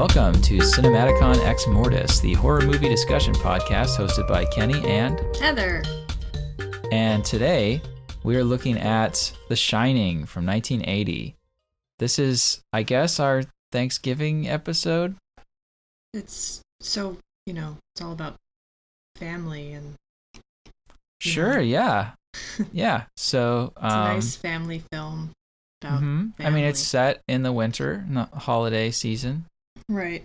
Welcome to CINEMATICON Ex Mortis, the horror movie discussion podcast hosted by Kenny and Heather. And today we are looking at The Shining from 1980. This is, I guess, our Thanksgiving episode. It's so, it's all about family and... Sure, yeah. Yeah, so... it's a nice family film about family. I mean, it's set in the winter, not holiday season. Right.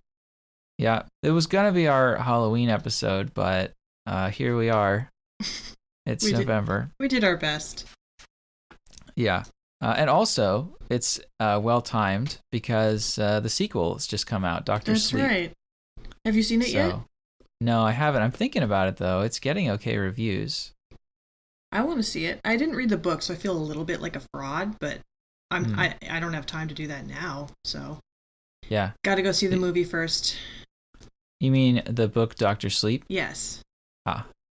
Yeah, it was going to be our Halloween episode, but here we are. It's November. We did our best. Yeah. And also, it's well-timed because the sequel has just come out, Dr. Sleep. That's right. Have you seen it yet? No, I haven't. I'm thinking about it, though. It's getting okay reviews. I want to see it. I didn't read the book, so I feel a little bit like a fraud, but I don't have time to do that now, so... Yeah. Got to go see the movie first. You mean the book Dr. Sleep? Yes.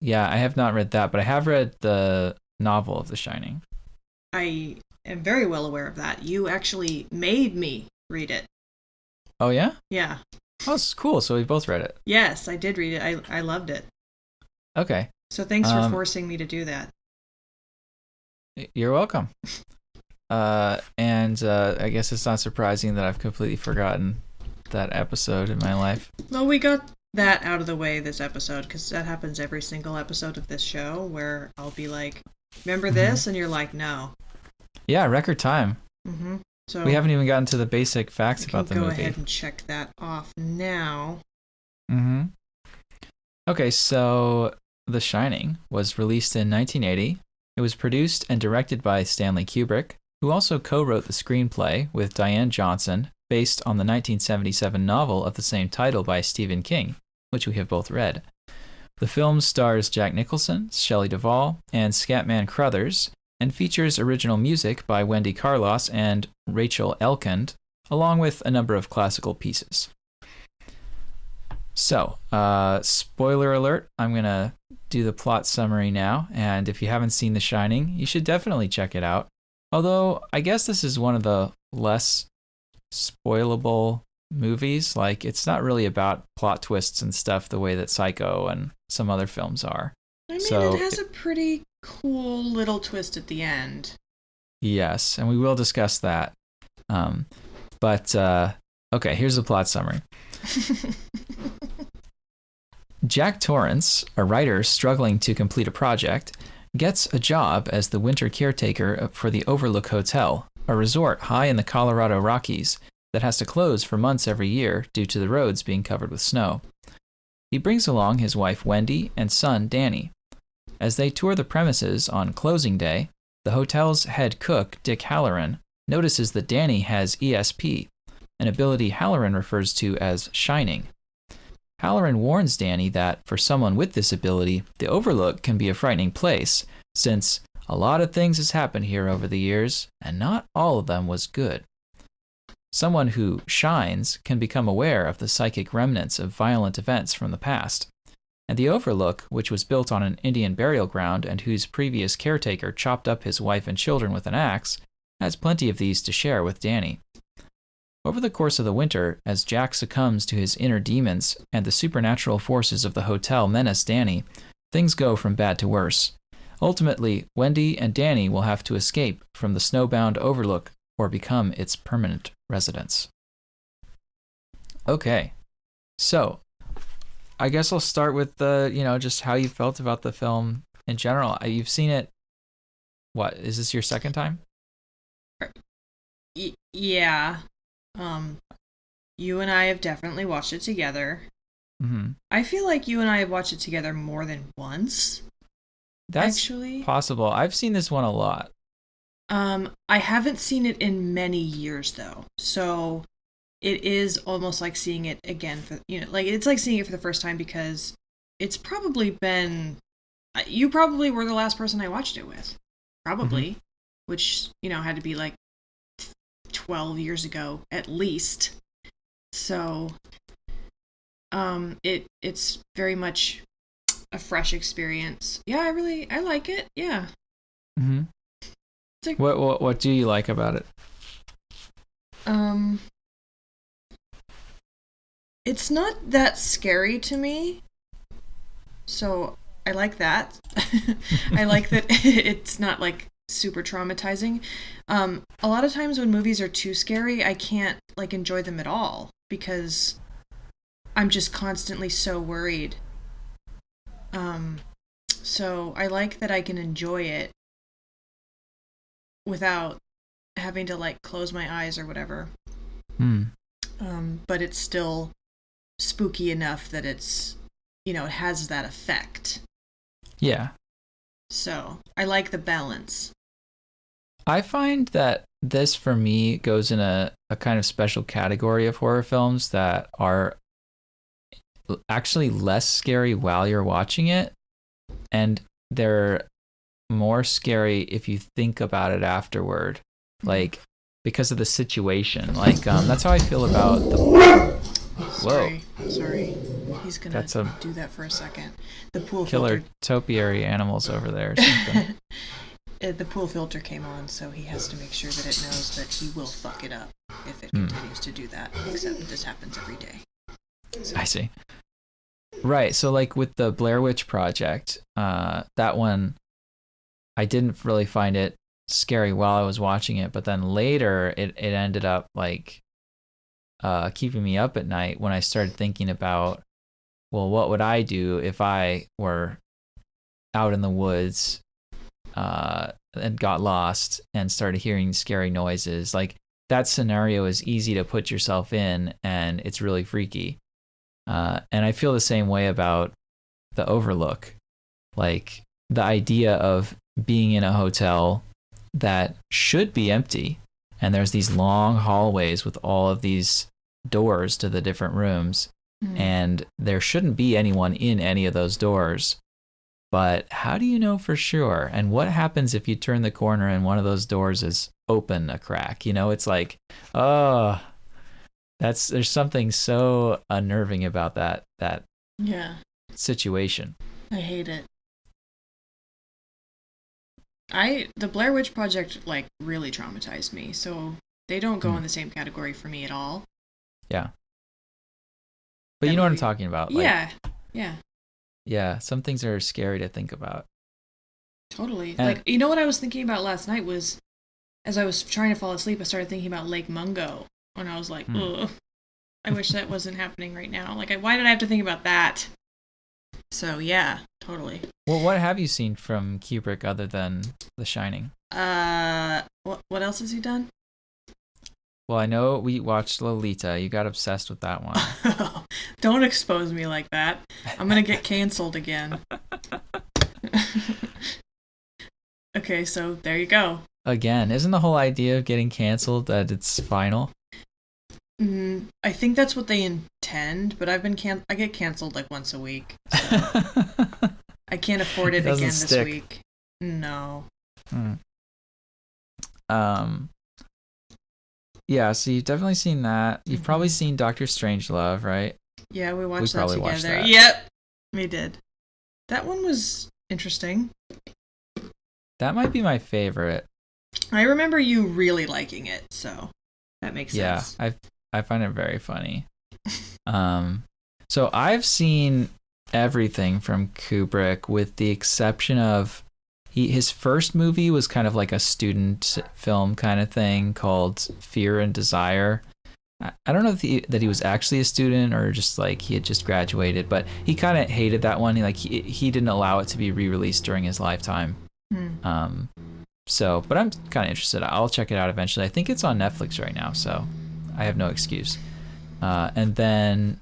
Yeah, I have not read that, but I have read the novel of The Shining. I am very well aware of that. You actually made me read it. Oh, yeah? Yeah. Oh, it's cool. So we both read it. Yes, I did read it. I loved it. Okay. So thanks for forcing me to do that. You're welcome. And I guess it's not surprising that I've completely forgotten that episode in my life. Well, we got that out of the way this episode, because that happens every single episode of this show, where I'll be like, remember this? And you're like, no. Yeah, record time. Mm-hmm. So we haven't even gotten to the basic facts about the movie. Go ahead and check that off now. Mm-hmm. Okay, so The Shining was released in 1980. It was produced and directed by Stanley Kubrick, who also co-wrote the screenplay with Diane Johnson, based on the 1977 novel of the same title by Stephen King, which we have both read. The film stars Jack Nicholson, Shelley Duvall, and Scatman Crothers, and features original music by Wendy Carlos and Rachel Elkind, along with a number of classical pieces. So, spoiler alert, I'm going to do the plot summary now, and if you haven't seen The Shining, you should definitely check it out. Although, I guess this is one of the less spoilable movies. Like, it's not really about plot twists and stuff the way that Psycho and some other films are. I mean, it has a pretty cool little twist at the end. Yes, and we will discuss that. Okay, here's the plot summary. Jack Torrance, a writer struggling to complete a project, gets a job as the winter caretaker for the Overlook Hotel, a resort high in the Colorado Rockies that has to close for months every year due to the roads being covered with snow. He brings along his wife Wendy and son Danny. As they tour the premises on closing day, the hotel's head cook, Dick Halloran, notices that Danny has ESP, an ability Halloran refers to as shining. Halloran warns Danny that, for someone with this ability, the Overlook can be a frightening place, since a lot of things has happened here over the years, and not all of them was good. Someone who shines can become aware of the psychic remnants of violent events from the past, and the Overlook, which was built on an Indian burial ground and whose previous caretaker chopped up his wife and children with an axe, has plenty of these to share with Danny. Over the course of the winter, as Jack succumbs to his inner demons and the supernatural forces of the hotel menace Danny, things go from bad to worse. Ultimately, Wendy and Danny will have to escape from the snowbound Overlook or become its permanent residents. Okay, so I guess I'll start with just how you felt about the film in general. You've seen it, what, is this your second time? Yeah. You and I have definitely watched it together. Mm-hmm. I feel like you and I have watched it together more than once. That's actually possible. I've seen this one a lot. I haven't seen it in many years though, so it is almost like seeing it again it's like seeing it for the first time, because it's probably been, you probably were the last person I watched it with, probably, which had to be like 12 years ago at least. So it's very much a fresh experience. Yeah, I like it. Yeah. Mm-hmm. Like, what do you like about it? It's not that scary to me, so I like that. I like that it's not like super traumatizing. A lot of times when movies are too scary, I can't like enjoy them at all because I'm just constantly so worried. So I like that I can enjoy it without having to like close my eyes or whatever. Hmm. But it's still spooky enough that it's, it has that effect. Yeah. So I like the balance. I find that this for me goes in a kind of special category of horror films that are actually less scary while you're watching it, and they're more scary if you think about it afterward, like because of the situation. Like that's how I feel about the Sorry. He's gonna That's a do that for a second. The pool killer filter. topiary animals over there or something. The pool filter came on, so he has to make sure that it knows that he will fuck it up if it continues to do that. Except this happens every day. So. I see. Right. So like with the Blair Witch Project, that one, I didn't really find it scary while I was watching it, but then later it ended up like keeping me up at night when I started thinking about, well, what would I do if I were out in the woods and got lost and started hearing scary noises? Like that scenario is easy to put yourself in, and it's really freaky. And I feel the same way about the Overlook. Like the idea of being in a hotel that should be empty, and there's these long hallways with all of these doors to the different rooms, and there shouldn't be anyone in any of those doors. But how do you know for sure? And what happens if you turn the corner and one of those doors is open a crack? It's like, oh, there's something so unnerving about that situation. I hate it. The Blair Witch Project like really traumatized me, so they don't go in the same category for me at all. Yeah. But you know what I'm talking about. Like, yeah. Yeah, some things are scary to think about. Totally. And, like, what I was thinking about last night was, as I was trying to fall asleep, I started thinking about Lake Mungo, and I was like, ugh, I wish that wasn't happening right now. Like, why did I have to think about that? So, yeah, totally. Well, what have you seen from Kubrick other than The Shining? What else has he done? Well, I know we watched Lolita. You got obsessed with that one. Don't expose me like that. I'm going to get canceled again. Okay, so there you go. Again, isn't the whole idea of getting canceled that it's final? I think that's what they intend, but I get canceled like once a week. So I can't afford it again this week. No. Yeah, so you've definitely seen that. You've probably seen Doctor Strangelove, right? Yeah, we watched that together. Watched that. Yep, we did. That one was interesting. That might be my favorite. I remember you really liking it, so that makes sense. Yeah, I find it very funny. So I've seen everything from Kubrick with the exception of his first movie was kind of like a student film kind of thing called Fear and Desire. I don't know if that he was actually a student or just like he had just graduated, but he kind of hated that one. He didn't allow it to be re-released during his lifetime. But I'm kind of interested. I'll check it out eventually. I think it's on Netflix right now, so I have no excuse. And then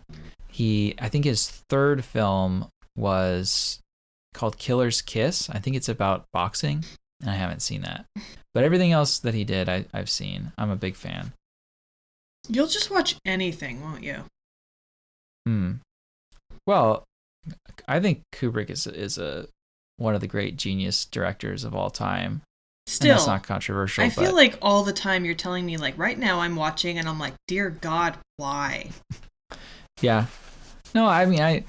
I think his third film was called Killer's Kiss. I think it's about boxing, and I haven't seen that. But everything else that he did, I've seen. I'm a big fan. You'll just watch anything, won't you? Well, I think Kubrick is one of the great genius directors of all time. Still, and that's not controversial. I feel like all the time you're telling me, like, right now I'm watching and I'm like, dear God, why? Yeah. No, I mean,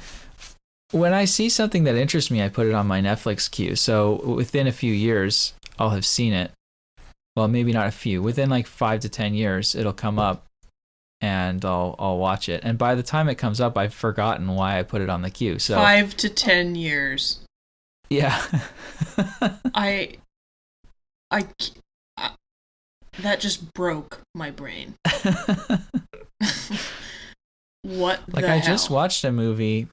when I see something that interests me, I put it on my Netflix queue. So within a few years, I'll have seen it. Well, maybe not a few. Within like 5 to 10 years, it'll come up. and I'll watch it. And by the time it comes up, I've forgotten why I put it on the queue. So 5 to 10 years. Yeah. I that just broke my brain. What Like, the I hell? just watched a movie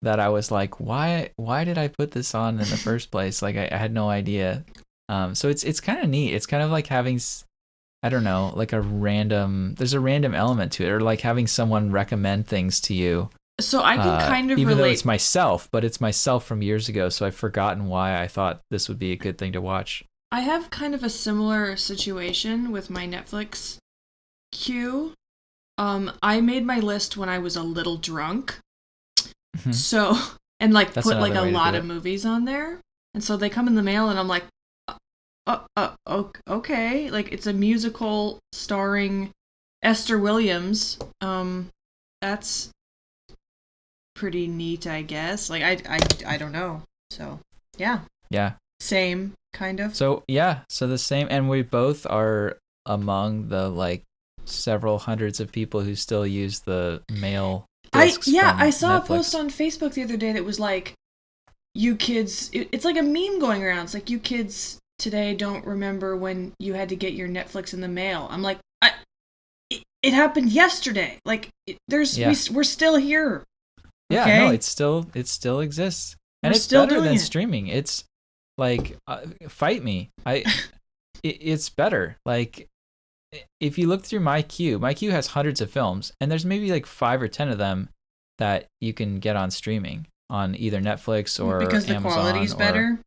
that I was like, why did I put this on in the first place? Like, I had no idea. So it's kind of neat. It's kind of like having, I don't know, like there's a random element to it, or like having someone recommend things to you. So I can kind of even relate. though it's myself, but it's myself from years ago, so I've forgotten why I thought this would be a good thing to watch. I have kind of a similar situation with my Netflix queue. I made my list when I was a little drunk. So, and like That's put like a another way to lot do of it. movies on there. And so they come in the mail and I'm like, okay. Like, it's a musical starring Esther Williams. That's pretty neat, I guess. Like, I don't know. So, yeah. Yeah. Same, kind of. So the same, and we both are among the like several hundreds of people who still use the mail discs. I saw Netflix. a post on Facebook the other day that was like, you kids, it's like a meme going around. It's like, you kids today don't remember when you had to get your Netflix in the mail. I'm like, it happened yesterday. Like, we're still here. Yeah, okay? no, it still exists, and We're it's still better doing than it. streaming. It's like, fight me. It's better. Like, if you look through my queue has hundreds of films, and there's maybe like 5 or 10 of them that you can get on streaming on either Netflix or because the Amazon. quality's better.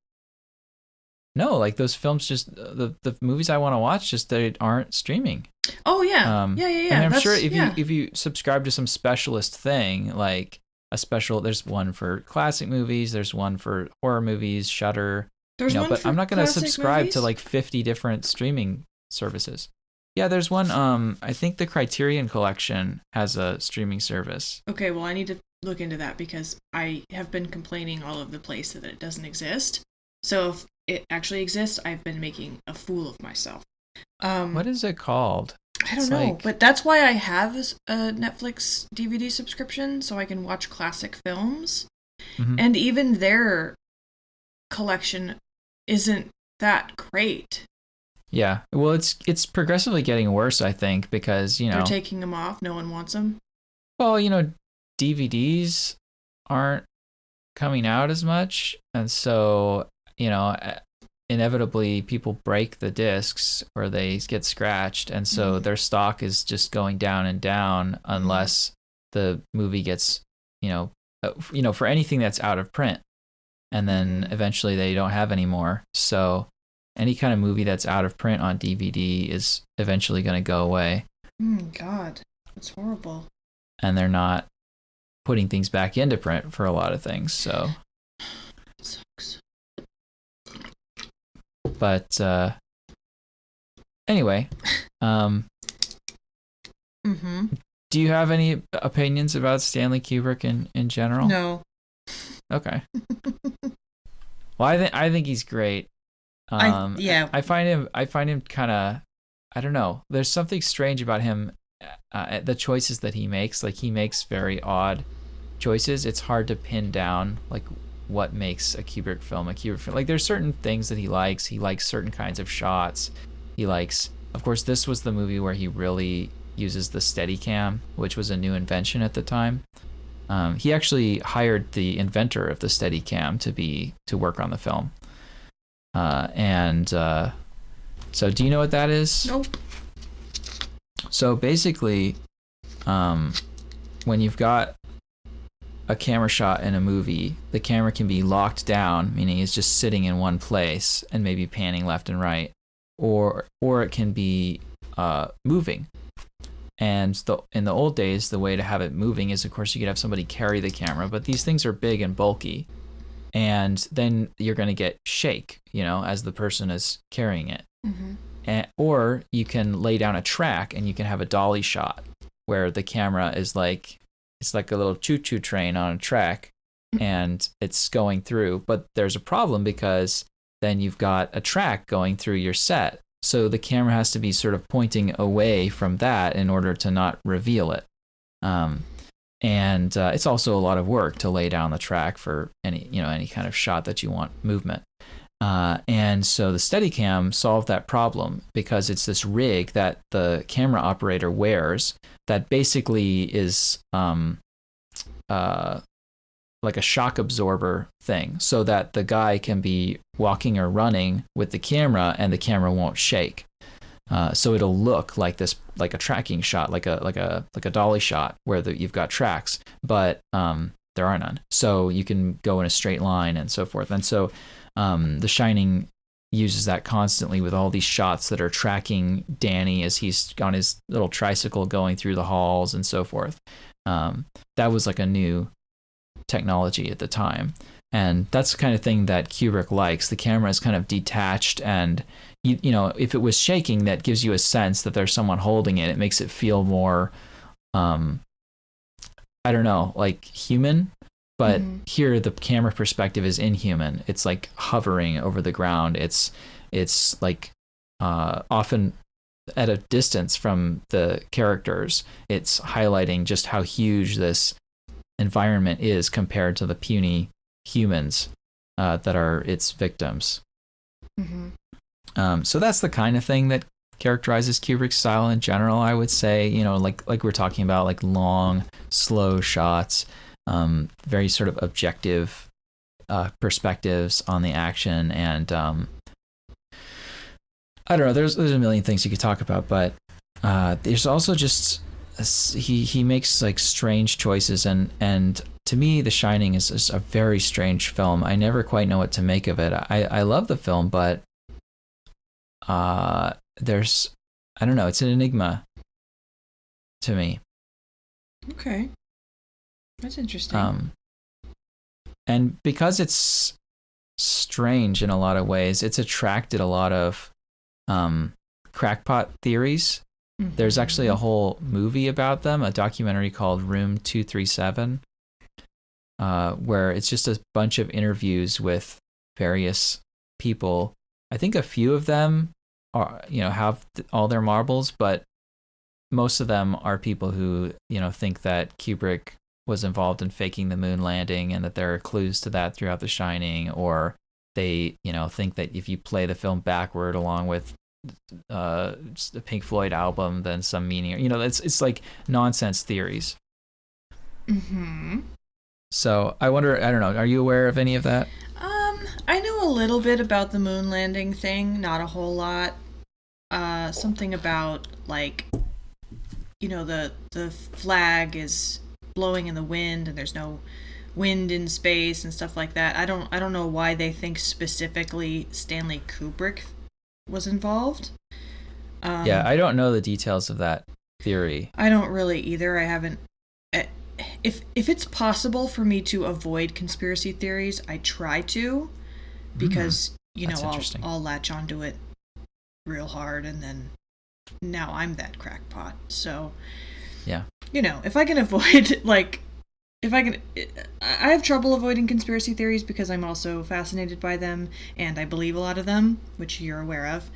No, like those films, just the movies I want to watch, just they aren't streaming. Oh yeah, yeah. And I'm sure if you subscribe to some specialist thing, like there's one for classic movies, there's one for horror movies, Shudder. There's one but for I'm not going to classic subscribe movies? to like 50 different streaming services. Yeah, there's one. I think the Criterion Collection has a streaming service. Okay, well, I need to look into that because I have been complaining all over the place that it doesn't exist. So if it actually exists, I've been making a fool of myself. What is it called? I don't know, but that's why I have a Netflix DVD subscription, so I can watch classic films. Mhm. And even their collection isn't that great. Yeah, well, it's progressively getting worse, I think, because They're taking them off. No one wants them. well, DVDs aren't coming out as much, and so inevitably people break the discs or they get scratched, and so their stock is just going down and down unless the movie gets for anything that's out of print, and then eventually they don't have any more. So any kind of movie that's out of print on DVD is eventually going to go away. God, that's horrible. And they're not putting things back into print for a lot of things. So it sucks. But anyway, do you have any opinions about Stanley Kubrick in general? No. Okay. Well, I think he's great. I find him kind of, I don't know. There's something strange about him, the choices that he makes. Like, he makes very odd choices. It's hard to pin down like what makes a Kubrick film a Kubrick film. Like, there's certain things that he likes. He likes certain kinds of shots. He likes, of course, this was the movie where he really uses the Steadicam, which was a new invention at the time. He actually hired the inventor of the Steadicam to work on the film. So do you know what that is? Nope. So basically, when you've got a camera shot in a movie, the camera can be locked down, meaning it's just sitting in one place and maybe panning left and right, or it can be moving. And in the old days, the way to have it moving is, of course, you could have somebody carry the camera, but these things are big and bulky, and then you're going to get shake, as the person is carrying it. Or you can lay down a track and you can have a dolly shot where the camera is like, it's like a little choo-choo train on a track and it's going through. But there's a problem because then you've got a track going through your set. So the camera has to be sort of pointing away from that in order to not reveal it. And it's also a lot of work to lay down the track for any kind of shot that you want movement. And so the Steadicam solved that problem because it's this rig that the camera operator wears that basically is like a shock absorber thing, so that the guy can be walking or running with the camera and the camera won't shake. So it'll look like this, like a tracking shot, like a dolly shot where you've got tracks, but there are none. So you can go in a straight line and so forth. And so The Shining uses that constantly with all these shots that are tracking Danny as he's on his little tricycle going through the halls and so forth. That was like a new technology at the time. And that's the kind of thing that Kubrick likes. The camera is kind of detached, and you know, if it was shaking, that gives you a sense that there's someone holding it. It makes it feel more, I don't know, like human. But here the camera perspective is inhuman. It's like hovering over the ground. It's like often at a distance from the characters. It's highlighting just how huge this environment is compared to the puny humans that are its victims. So that's the kind of thing that characterizes Kubrick's style in general, I would say. You know, like we're talking about, like long, slow shots, very sort of objective perspectives on the action, and I don't know. There's a million things you could talk about, but there's also just he makes like strange choices, and to me, The Shining is a very strange film. I never quite know what to make of it. I love the film, but there's, I don't know, it's an enigma to me. Okay. That's interesting. And because it's strange in a lot of ways, it's attracted a lot of crackpot theories. There's actually a whole movie about them, a documentary called Room 237, where it's just a bunch of interviews with various people. I think a few of them are, have all their marbles, but most of them are people who, think that Kubrick was involved in faking the moon landing and that there are clues to that throughout The Shining, or they, think that if you play the film backward along with the Pink Floyd album, then some meaning, it's like nonsense theories. So I wonder, I don't know, are you aware of any of that? I know a little bit about the moon landing thing, not a whole lot. Something about, like, the flag is blowing in the wind and there's no wind in space and stuff like that. I don't know why they think specifically Stanley Kubrick was involved. Yeah, I don't know the details of that theory. I don't really either. I haven't. If it's possible for me to avoid conspiracy theories, I try to, because I'll latch onto it real hard, and then now I'm that crackpot. So yeah, if I can avoid, like, I have trouble avoiding conspiracy theories because I'm also fascinated by them and I believe a lot of them, which you're aware of.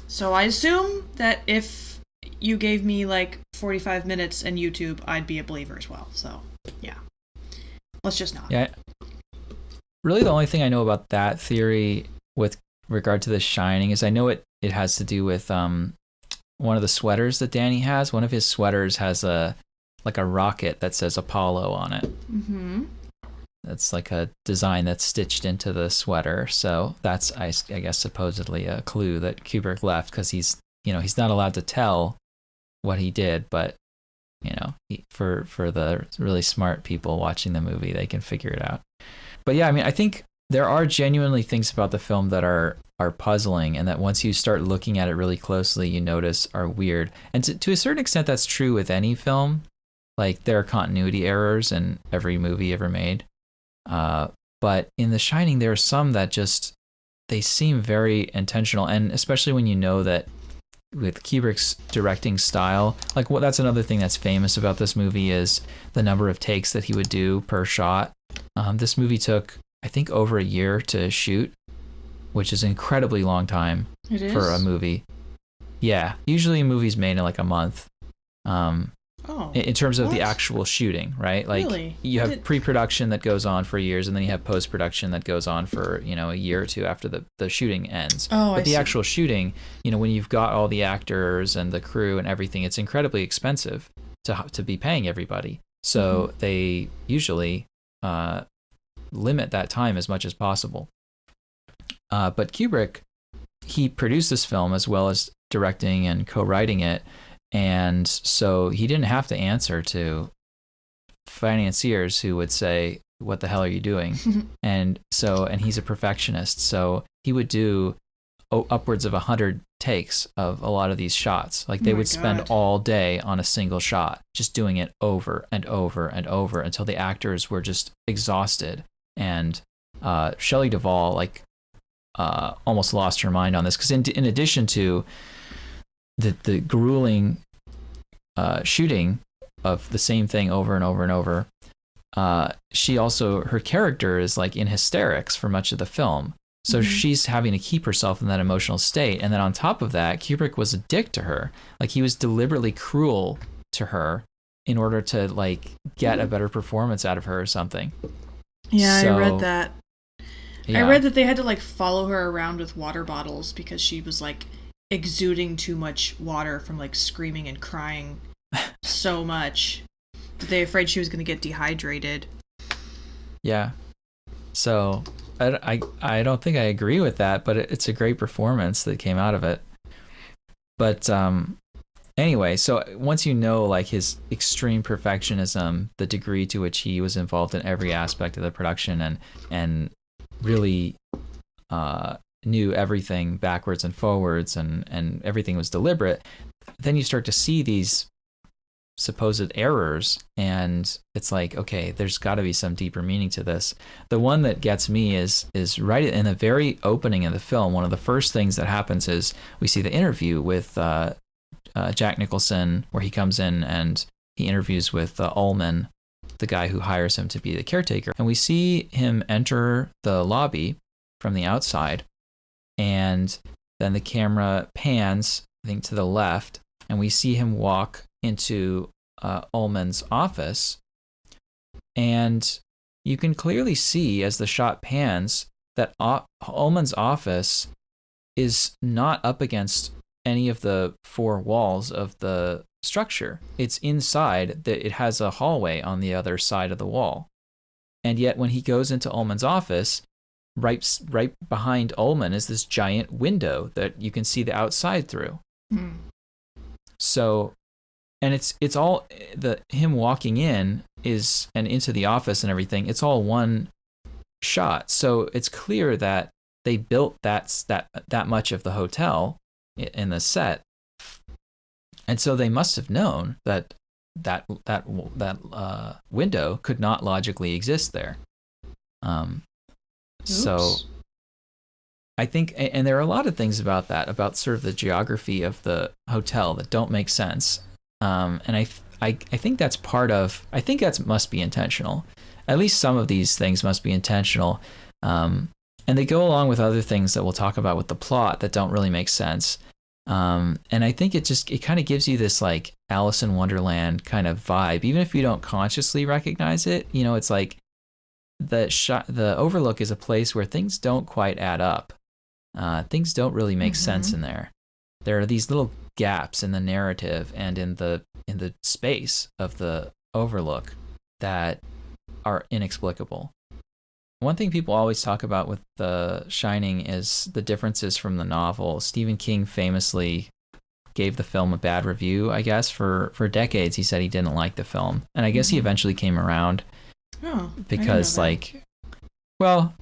So I assume that if you gave me like 45 minutes and YouTube, I'd be a believer as well. So yeah, let's just not. Yeah. Really, the only thing I know about that theory with regard to The Shining is I know it has to do with one of the sweaters that Danny has. One of his sweaters has a rocket that says Apollo on it. That's like a design that's stitched into the sweater. So that's, I guess, supposedly a clue that Kubrick left, because he's not allowed to tell what he did, but for the really smart people watching the movie, they can figure it out. But yeah, I mean, I think there are genuinely things about the film that are puzzling, and that once you start looking at it really closely, you notice are weird. And to a certain extent, that's true with any film. Like, there are continuity errors in every movie ever made. But in The Shining, there are some that just, they seem very intentional. And especially when you know that with Kubrick's directing style, like, that's another thing that's famous about this movie is the number of takes that he would do per shot. This movie took, I think, over a year to shoot, which is an incredibly long time It for a is? movie. Yeah, usually a movie's made in like a month. Um, Oh, in terms of the what? actual shooting, right? Like Really? you I have did. pre-production that goes on for years, and then you have post-production that goes on for, a year or two after the shooting ends. Oh, I But the see. actual shooting, when you've got all the actors and the crew and everything, it's incredibly expensive to be paying everybody. Mm-hmm. So they usually uh, limit that time as much as possible. But Kubrick, he produced this film as well as directing and co-writing it, and so he didn't have to answer to financiers who would say, "What the hell are you doing?" And he's a perfectionist, so he would do upwards of 100 takes of a lot of these shots. Like Oh they my would spend God. all day on a single shot, just doing it over and over and over until the actors were just exhausted. And Shelley Duvall almost lost her mind on this, because in addition to the grueling shooting of the same thing over and over and over, her character is like in hysterics for much of the film. So she's having to keep herself in that emotional state. And then on top of that, Kubrick was a dick to her. Like he was deliberately cruel to her in order to like get a better performance out of her or something. Yeah, I read So, that. I yeah. read that they had to like follow her around with water bottles because she was like exuding too much water from like screaming and crying so much that they afraid she was going to get dehydrated. Yeah. So I don't think I agree with that, but it's a great performance that came out of it. But anyway, so once you know like his extreme perfectionism, the degree to which he was involved in every aspect of the production and really knew everything backwards and forwards, and everything was deliberate, then you start to see these supposed errors, and it's like, okay, there's got to be some deeper meaning to this. The one that gets me is right in the very opening of the film. One of the first things that happens is we see the interview with Jack Nicholson, where he comes in and he interviews with Ullman, the guy who hires him to be the caretaker, and we see him enter the lobby from the outside, and then the camera pans, I think, to the left, and we see him walk into Ullman's office, and you can clearly see as the shot pans that Ullman's office is not up against any of the four walls of the structure. It's inside, that it has a hallway on the other side of the wall. And yet when he goes into Ullman's office, right behind Ullman is this giant window that you can see the outside through. So, and it's all him walking in and into the office and everything. It's all one shot. So it's clear that they built that much of the hotel in the set, and so they must have known that window could not logically exist there. So I think, and there are a lot of things about sort of the geography of the hotel that don't make sense. And I think that's I think that must be intentional. At least some of these things must be intentional. And they go along with other things that we'll talk about with the plot that don't really make sense. And I think it kind of gives you this like Alice in Wonderland kind of vibe, even if you don't consciously recognize it. It's like the Overlook is a place where things don't quite add up. Things don't really make sense in there. There are these little gaps in the narrative and in the space of the Overlook that are inexplicable. One thing people always talk about with The Shining is the differences from the novel. Stephen King famously gave the film a bad review, I guess. For decades, he said he didn't like the film. And I guess he eventually came around because, like, well,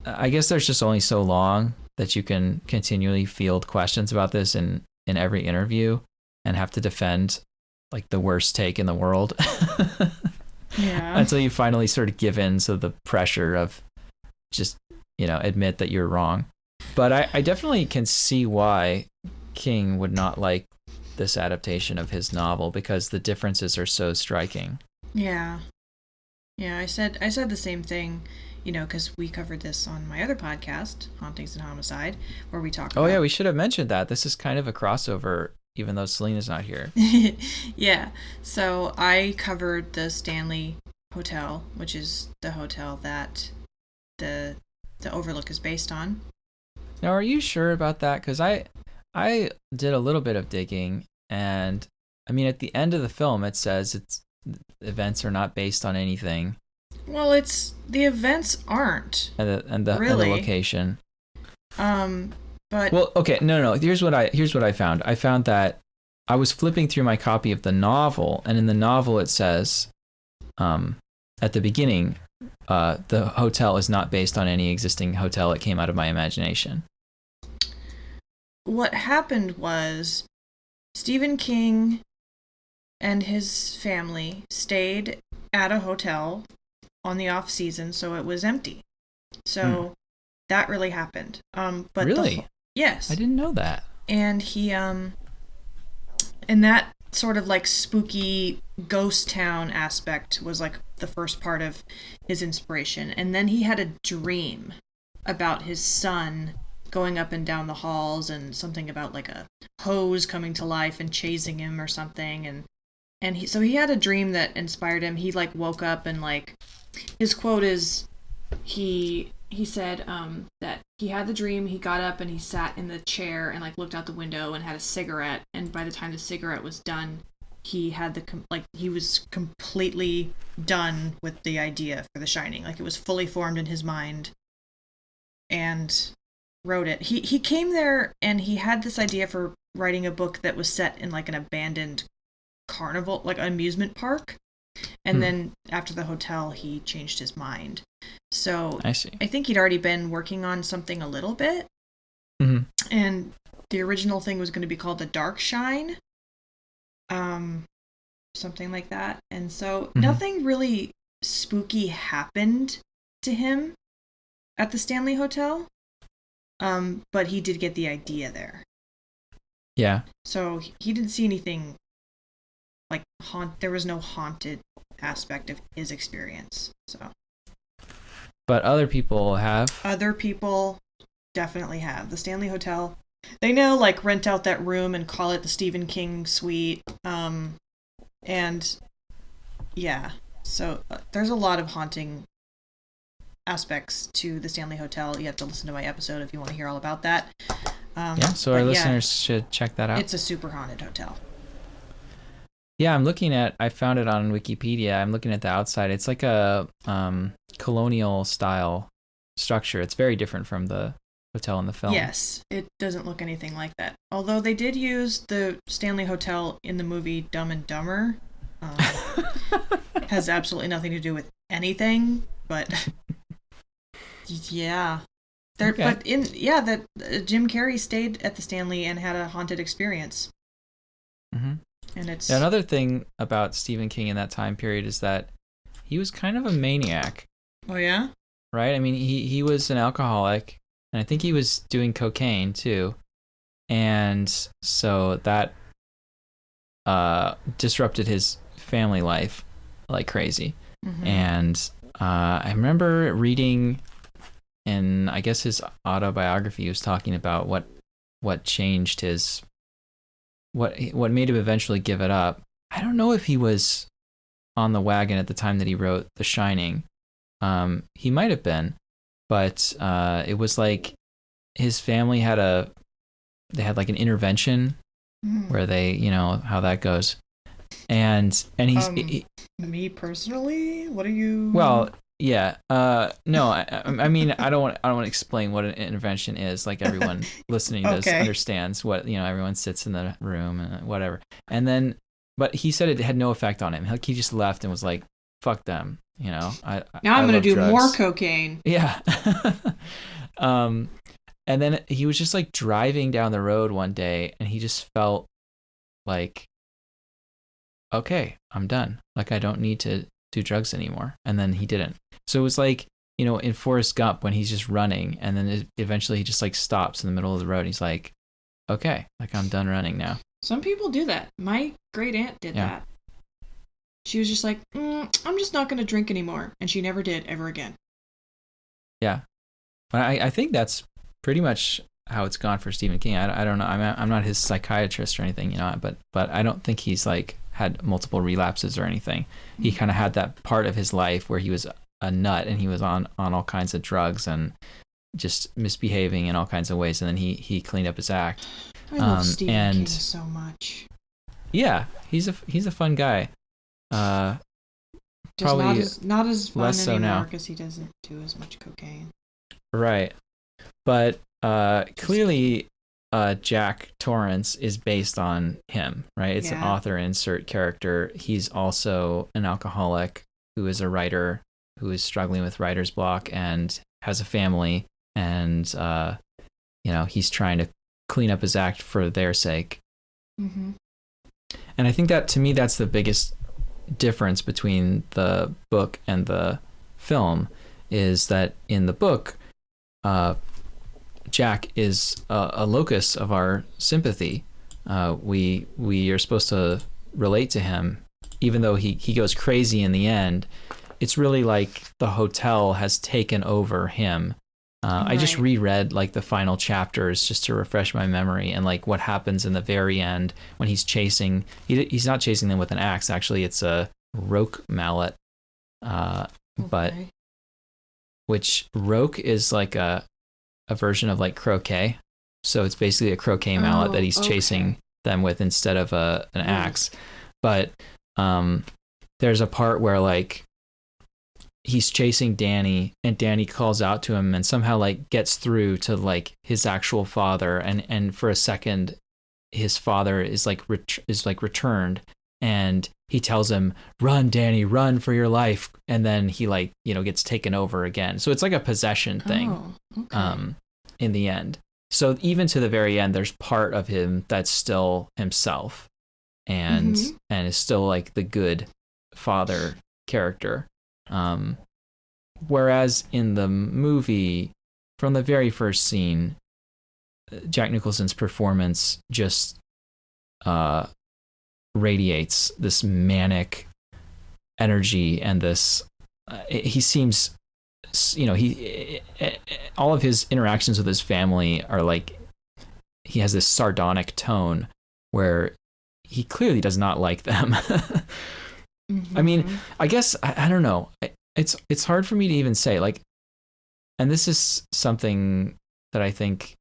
I guess there's just only so long that you can continually field questions about this in every interview and have to defend, like, the worst take in the world. Yeah. Until you finally sort of give in to the pressure of just, admit that you're wrong. But I definitely can see why King would not like this adaptation of his novel, because the differences are so striking. Yeah. Yeah, I said the same thing. because we covered this on my other podcast, Hauntings and Homicide, where we talk Oh about... yeah, we should have mentioned that. This is kind of a crossover, even though Selena's not here. Yeah. So I covered the Stanley Hotel, which is the hotel that the Overlook is based on. Now, are you sure about that? Because I did a little bit of digging, and I mean, at the end of the film, it says events are not based on anything. Well, the events aren't And the really location. But well, okay, no. Here's what I found. I found that I was flipping through my copy of the novel, and in the novel it says, at the beginning, the hotel is not based on any existing hotel. It came out of my imagination. What happened was Stephen King and his family stayed at a hotel on the off season, so it was empty. So that really happened. But really? Yes. I didn't know that. And he and that sort of like spooky ghost town aspect was like the first part of his inspiration. And then he had a dream about his son going up and down the halls, and something about like a hose coming to life and chasing him or something. And he had a dream that inspired him. He like woke up and like his quote is he said that he had the dream, he got up and he sat in the chair and like looked out the window and had a cigarette, and by the time the cigarette was done, he had he was completely done with the idea for The Shining. Like it was fully formed in his mind, and wrote it. He came there and he had this idea for writing a book that was set in like an abandoned carnival, like an amusement park. And then after the hotel, he changed his mind. So I see. I think he'd already been working on something a little bit. Mm-hmm. And the original thing was going to be called The Dark Shine. Something like that. And so nothing really spooky happened to him at the Stanley Hotel. But he did get the idea there. Yeah. So he didn't see anything like there was no haunted aspect of his experience. So. But other people have. Other people definitely have. The Stanley Hotel, they now like rent out that room and call it the Stephen King suite. And yeah, so there's a lot of haunting aspects to the Stanley Hotel. You have to listen to my episode if you want to hear all about that. So our listeners should check that out. It's a super haunted hotel. Yeah, I found it on Wikipedia. I'm looking at the outside. It's like a colonial style structure. It's very different from the hotel in the film. Yes, it doesn't look anything like that. Although they did use the Stanley Hotel in the movie Dumb and Dumber. Has absolutely nothing to do with anything, but yeah. Okay. But Jim Carrey stayed at the Stanley and had a haunted experience. Mm-hmm. And it's another thing about Stephen King in that time period is that he was kind of a maniac. Oh yeah? Right? I mean, he was an alcoholic, and I think he was doing cocaine too. And so that disrupted his family life like crazy. Mm-hmm. And I remember reading in, I guess, his autobiography, he was talking about what changed his, what made him eventually give it up. I don't know if he was on the wagon at the time that he wrote The Shining. He might have been, but it was like his family had like an intervention where they, how that goes. And he's me personally, what are you? Well, yeah. No, I mean, I don't want to explain what an intervention is. Like everyone listening to this understands what, everyone sits in the room and whatever. And then, but he said it had no effect on him. Like he just left and was like, "Fuck them," Now I'm going to do drugs. more cocaine. Yeah. And then he was just like driving down the road one day, and he just felt like, okay, I'm done. Like I don't need to do drugs anymore. And then he didn't. So it was like, in Forrest Gump when he's just running, and then eventually he just like stops in the middle of the road. He's like, okay, like I'm done running now. Some people do that. My great aunt did that. She was just like, I'm just not going to drink anymore. And she never did ever again. Yeah. But I think that's pretty much how it's gone for Stephen King. I don't know. I'm not his psychiatrist or anything, but I don't think he's like had multiple relapses or anything. He kind of had that part of his life where he was a nut and he was on all kinds of drugs and just misbehaving in all kinds of ways, and then he cleaned up his act. I love Stephen King so much. Yeah, he's a fun guy. Probably not as fun less so now because he doesn't do as much cocaine. Right, but clearly, Jack Torrance is based on him, right? It's an author insert character. He's also an alcoholic who is a writer who is struggling with writer's block and has a family, and he's trying to clean up his act for their sake. Mm-hmm. And I think that, to me, that's the biggest difference between the book and the film, is that in the book, Jack is a locus of our sympathy. We are supposed to relate to him, even though he goes crazy in the end. It's really like the hotel has taken over him. I just reread like the final chapters just to refresh my memory, and like what happens in the very end when he's chasing. He's not chasing them with an axe. Actually, it's a roque mallet. But which roque is like a version of like croquet. So it's basically a croquet mallet that he's chasing them with instead of an axe. But there's a part where like he's chasing Danny, and Danny calls out to him and somehow like gets through to like his actual father, and for a second his father is like returned, and he tells him, "Run, Danny, run for your life," and then he like gets taken over again. So it's like a possession thing. In the end. So even to the very end, there's part of him that's still himself, and is still like the good father character. Whereas in the movie, from the very first scene, Jack Nicholson's performance just radiates this manic energy, and this he seems, all of his interactions with his family are like, he has this sardonic tone where he clearly does not like them. I mean, I guess, I don't know. It's hard for me to even say, like, and this is something that I think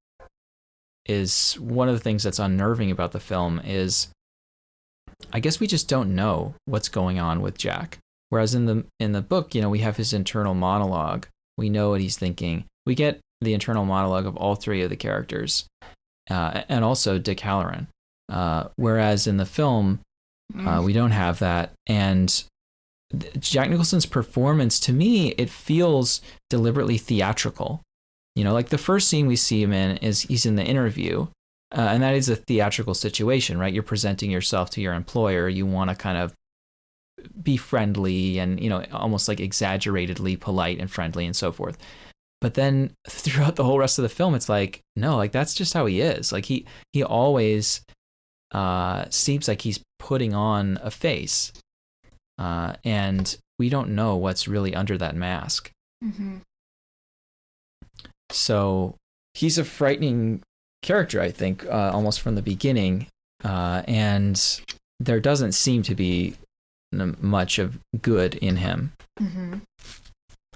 is one of the things that's unnerving about the film is, I guess we just don't know what's going on with Jack. Whereas in the book, we have his internal monologue. We know what he's thinking. We get the internal monologue of all three of the characters, and also Dick Halloran. Whereas in the film, we don't have that. And Jack Nicholson's performance, to me, it feels deliberately theatrical. Like the first scene we see him in is he's in the interview, and that is a theatrical situation, right? You're presenting yourself to your employer. You want to kind of be friendly and almost like exaggeratedly polite and friendly and so forth. But then throughout the whole rest of the film, it's like, no, like that's just how he is. Like he always seems like he's putting on a face, and we don't know what's really under that mask. So he's a frightening character, I think, almost from the beginning, and there doesn't seem to be much of good in him.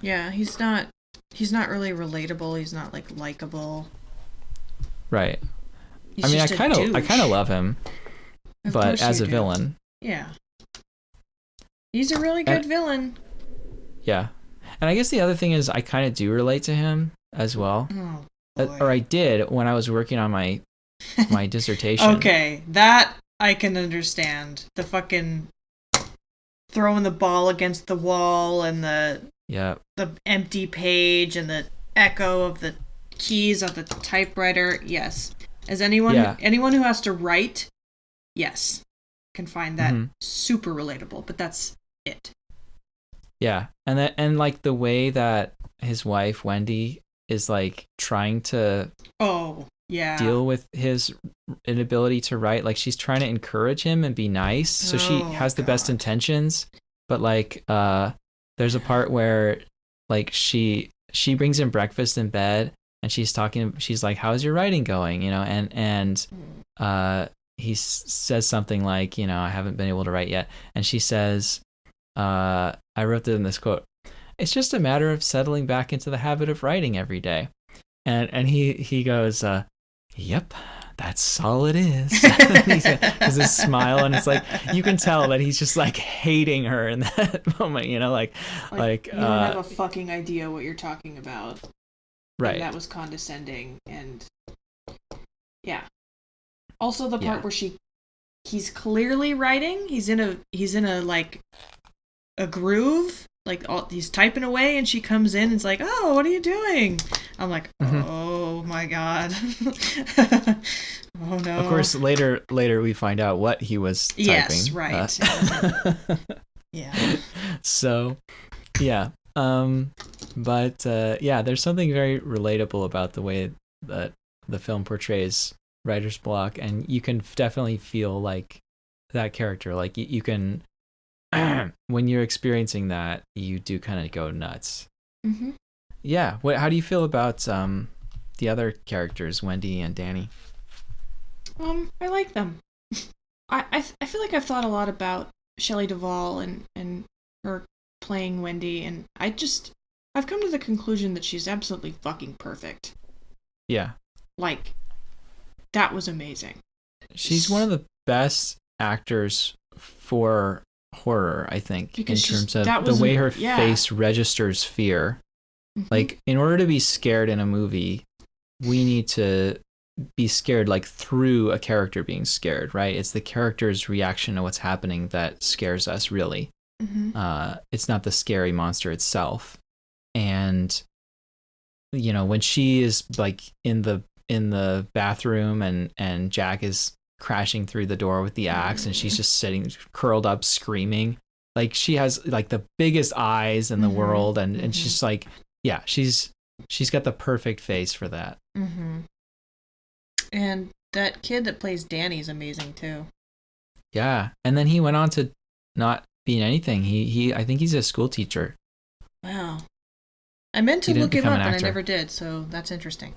Yeah, he's not really relatable. He's not like likable. Right. I mean, I kind of love him, but as a villain. Yeah. He's a really good villain. Yeah. And I guess the other thing is I kind of do relate to him as well. Or I did when I was working on my dissertation. Okay, that I can understand. The fucking throwing the ball against the wall and the empty page and the echo of the keys of the typewriter. Yes. As anyone who has to write, yes, can find that super relatable, but that's it. Yeah. And like the way that his wife Wendy is like trying to deal with his inability to write, like she's trying to encourage him and be nice, so she has the best intentions, but like there's a part where like she she brings him breakfast in bed, and she's like, how's your writing going, and he says something like, I haven't been able to write yet, and she says, I wrote in this quote, it's just a matter of settling back into the habit of writing every day. And he goes, yep, that's all it is. There's this smile, and it's like, you can tell that he's just like hating her in that moment, like you don't have a fucking idea what you're talking about. Right. And that was condescending, and yeah. Also the part where he's clearly writing, he's in a like a groove, like he's typing away, and she comes in and is like, oh, what are you doing? I'm like, oh my god. Oh no. Of course, later we find out what he was typing. Yes, right. Yeah. So, yeah. But there's something very relatable about the way that the film portrays writer's block, and you can definitely feel like that character. Like you can, when you're experiencing that, you do kind of go nuts. Mm-hmm. Yeah. How do you feel about the other characters, Wendy and Danny? I like them. I feel like I've thought a lot about Shelley Duvall and her playing Wendy, and I've come to the conclusion that she's absolutely fucking perfect. Yeah. Like, that was amazing. She's one of the best actors for horror, I think, because in terms of the way her face registers fear. Mm-hmm. Like, in order to be scared in a movie, we need to be scared like through a character being scared, right? It's the character's reaction to what's happening that scares us, really. Mm-hmm. It's not the scary monster itself. And when she is like in the bathroom and Jack is crashing through the door with the axe, and she's just sitting curled up screaming, like she has like the biggest eyes in the world, and she's like, yeah, she's got the perfect face for that. Mm-hmm. And that kid that plays Danny is amazing too. Yeah, and then he went on to not be in anything. He I think he's a school teacher. Wow. I meant to look him up, and I never did, so that's interesting.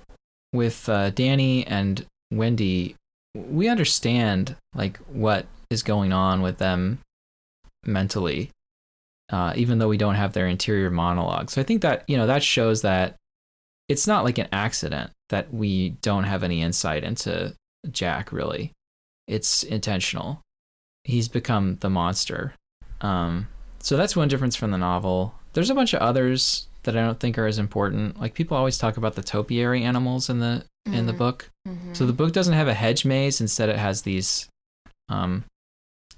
With Danny and Wendy, we understand like what is going on with them mentally, even though we don't have their interior monologue. So I think that that shows that it's not like an accident that we don't have any insight into Jack, really. It's intentional. He's become the monster. So that's one difference from the novel. There's a bunch of others that I don't think are as important. Like, people always talk about the topiary animals in the book. Mm-hmm. So the book doesn't have a hedge maze. Instead, it has these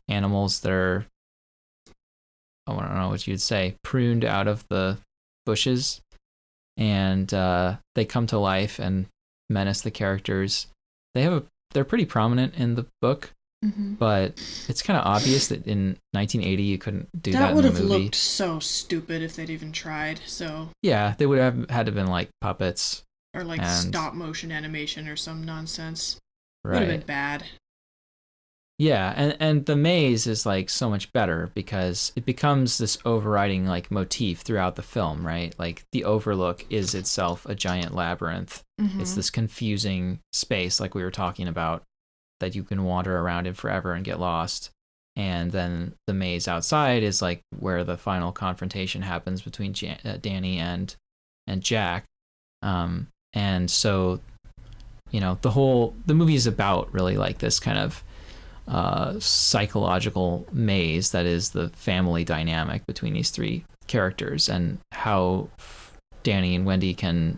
animals that are, I don't know what you'd say, pruned out of the bushes. And they come to life and menace the characters. They're pretty prominent in the book, but it's kind of obvious that in 1980 you couldn't do that in the movie. That would have looked so stupid if they'd even tried. So yeah, they would have had to been like puppets or like stop motion animation or some nonsense. Right. Would have been bad. Yeah, and the maze is like so much better because it becomes this overriding like motif throughout the film, right? Like the Overlook is itself a giant labyrinth. It's this confusing space like we were talking about that you can wander around in forever and get lost. And then the maze outside is like where the final confrontation happens between Danny and Jack. And so, the movie is about really like this kind of psychological maze that is the family dynamic between these three characters and how Danny and Wendy can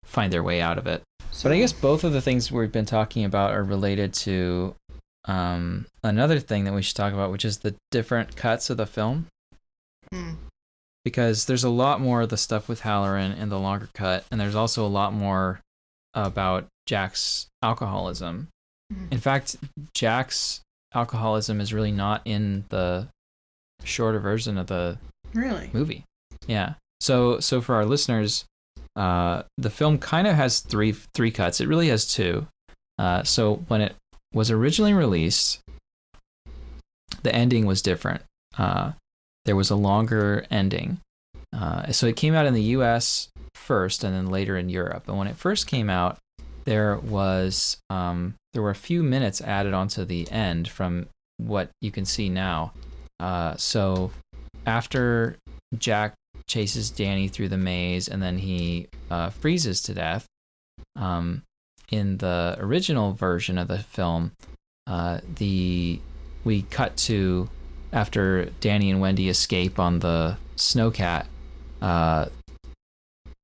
find their way out of it. But I guess both of the things we've been talking about are related to another thing that we should talk about, which is the different cuts of the film. Because there's a lot more of the stuff with Halloran in the longer cut, and there's also a lot more about Jack's alcoholism. In fact, Jack's alcoholism is really not in the shorter version of the movie. Yeah. So for our listeners, the film kind of has three cuts. It really has two. So when it was originally released, the ending was different. There was a longer ending, So it came out in the U.S. first, and then later in Europe. And when it first came out, there were a few minutes added onto the end from what you can see now. So after Jack chases Danny through the maze and then he freezes to death, in the original version of the film, we cut to after Danny and Wendy escape on the snowcat.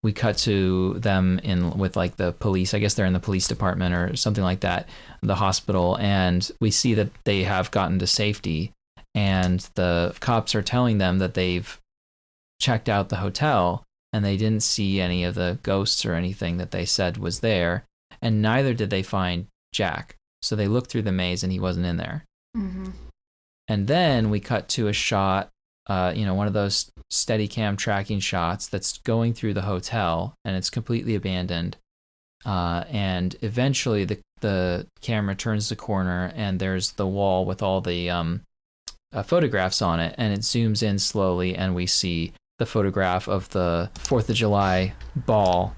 We cut to them with like the police. I guess they're in the police department or something like that, the hospital, and we see that they have gotten to safety, and the cops are telling them that they've checked out the hotel and they didn't see any of the ghosts or anything that they said was there, and neither did they find Jack. So they looked through the maze and he wasn't in there. Mm-hmm. And then we cut to a shot, one of those Steadicam tracking shots that's going through the hotel, and it's completely abandoned. And eventually the camera turns the corner and there's the wall with all the photographs on it, and it zooms in slowly, and we see the photograph of the 4th of July ball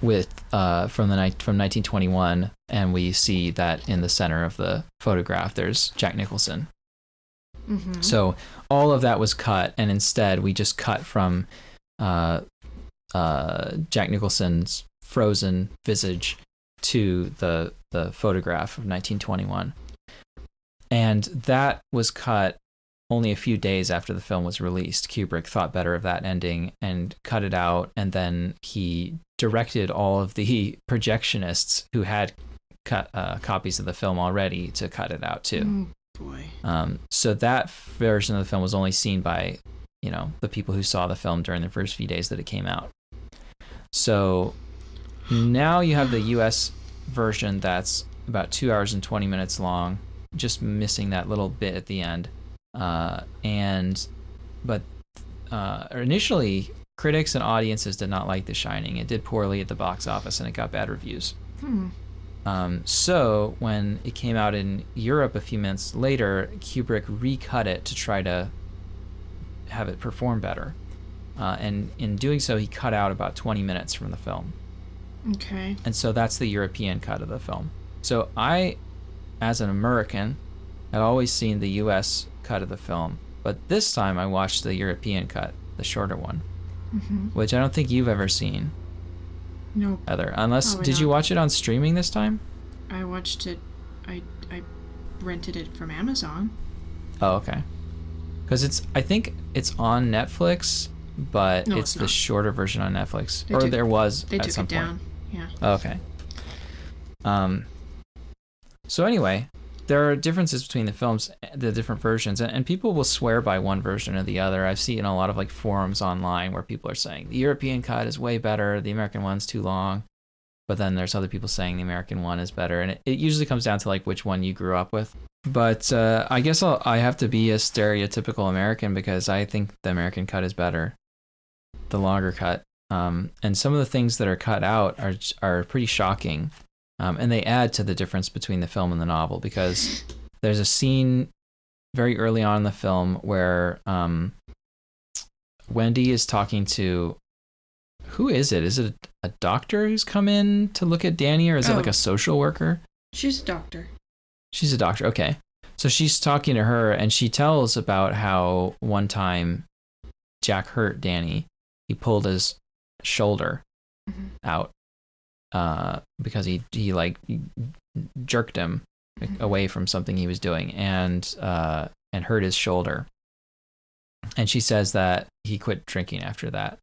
with from 1921, and we see that in the center of the photograph there's Jack Nicholson. Mm-hmm. So all of that was cut, and instead we just cut from Jack Nicholson's frozen visage to the photograph of 1921. And that was cut only a few days after the film was released. Kubrick thought better of that ending and cut it out, and then he directed all of the projectionists who had cut copies of the film already to cut it out too. Boy. So that version of the film was only seen by, the people who saw the film during the first few days that it came out. So now you have the US version that's about 2 hours and 20 minutes long, just missing that little bit at the end. But initially, critics and audiences did not like The Shining. It did poorly at the box office and it got bad reviews. So when it came out in Europe a few months later, Kubrick recut it to try to have it perform better. And in doing so, he cut out about 20 minutes from the film. Okay. And so that's the European cut of the film. So I, as an American, had always seen the US cut of the film. But this time I watched the European cut, the shorter one, which I don't think you've ever seen. Nope. Heather, unless Probably did you not. watch it on streaming this time? I watched it. I rented it from Amazon. Oh, okay. Because I think it's on Netflix, but No, it's it's the not. shorter version on Netflix, They or took- there was They at took some it point. down. Yeah. Oh, okay. So anyway, there are differences between the films, the different versions, and people will swear by one version or the other. I've seen a lot of like forums online where people are saying the European cut is way better, the American one's too long, but then there's other people saying the American one is better, and it usually comes down to like which one you grew up with. But I guess I have to be a stereotypical American because I think the American cut is better, the longer cut. And some of the things that are cut out are pretty shocking. And they add to the difference between the film and the novel, because there's a scene very early on in the film where Wendy is talking to, who is it? Is it a doctor who's come in to look at Danny, or is it like a social worker? She's a doctor. She's a doctor. Okay. So she's talking to her, and she tells about how one time Jack hurt Danny. He pulled his shoulder out because he jerked him away from something he was doing, and hurt his shoulder. And she says that he quit drinking after that.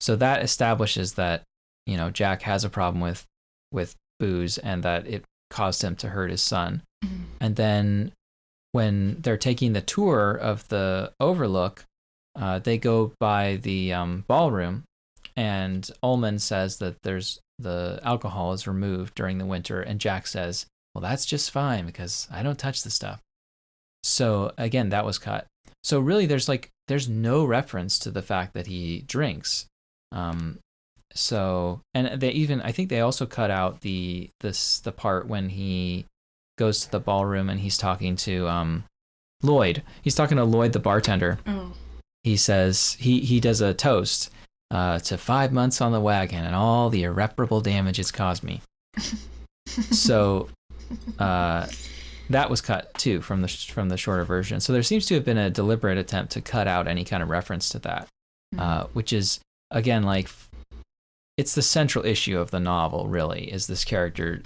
So that establishes that, Jack has a problem with booze, and that it caused him to hurt his son. And then when they're taking the tour of the Overlook, they go by the ballroom, and Ullman says that the alcohol is removed during the winter, and Jack says, well, that's just fine because I don't touch the stuff. So again, that was cut. So really there's no reference to the fact that he drinks. So, and I think they also cut out the part when he goes to the ballroom and he's talking to Lloyd. He's talking to Lloyd, the bartender. Oh. he says he does a toast to 5 months on the wagon and all the irreparable damage it's caused me. So that was cut too from the shorter version. So there seems to have been a deliberate attempt to cut out any kind of reference to that, which is again like it's the central issue of the novel. Really, is this character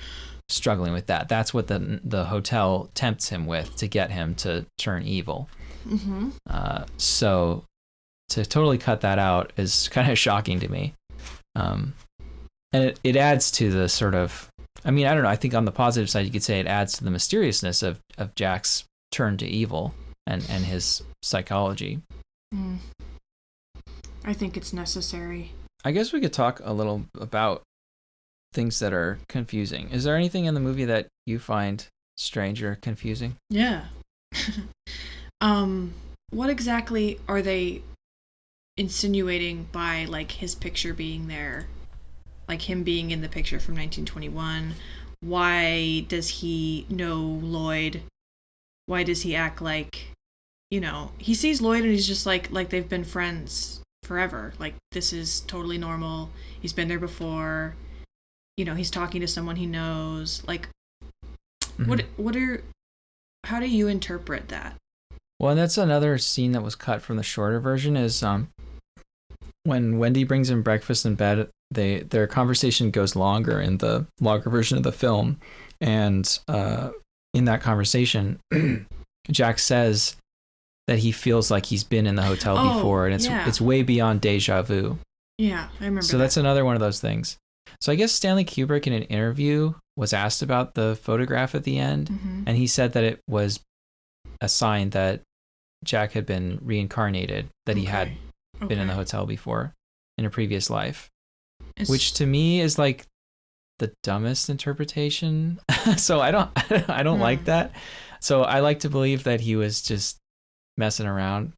struggling with that? That's what the hotel tempts him with to get him to turn evil. Mm-hmm. So to totally cut that out is kind of shocking to me. And it adds to the sort of, I mean, I don't know, I think on the positive side, you could say it adds to the mysteriousness of Jack's turn to evil and his psychology. I think it's necessary. I guess we could talk a little about things that are confusing. Is there anything in the movie that you find strange or confusing? Yeah. What exactly are they insinuating by like his picture being there, like him being in the picture from 1921? Why does he know Lloyd? Why does he act like, he sees Lloyd and he's just like they've been friends forever, like this is totally normal, he's been there before, he's talking to someone he knows, like how do you interpret that? Well, and that's another scene that was cut from the shorter version is when Wendy brings him breakfast in bed, their conversation goes longer in the longer version of the film. And in that conversation, Jack says that he feels like he's been in the hotel before, and it's way beyond deja vu. Yeah, I remember. So that's another one of those things. So I guess Stanley Kubrick in an interview was asked about the photograph at the end, and he said that it was a sign that Jack had been reincarnated, that he had been in the hotel before in a previous life, which to me is like the dumbest interpretation. So I don't like that. So I like to believe that he was just messing around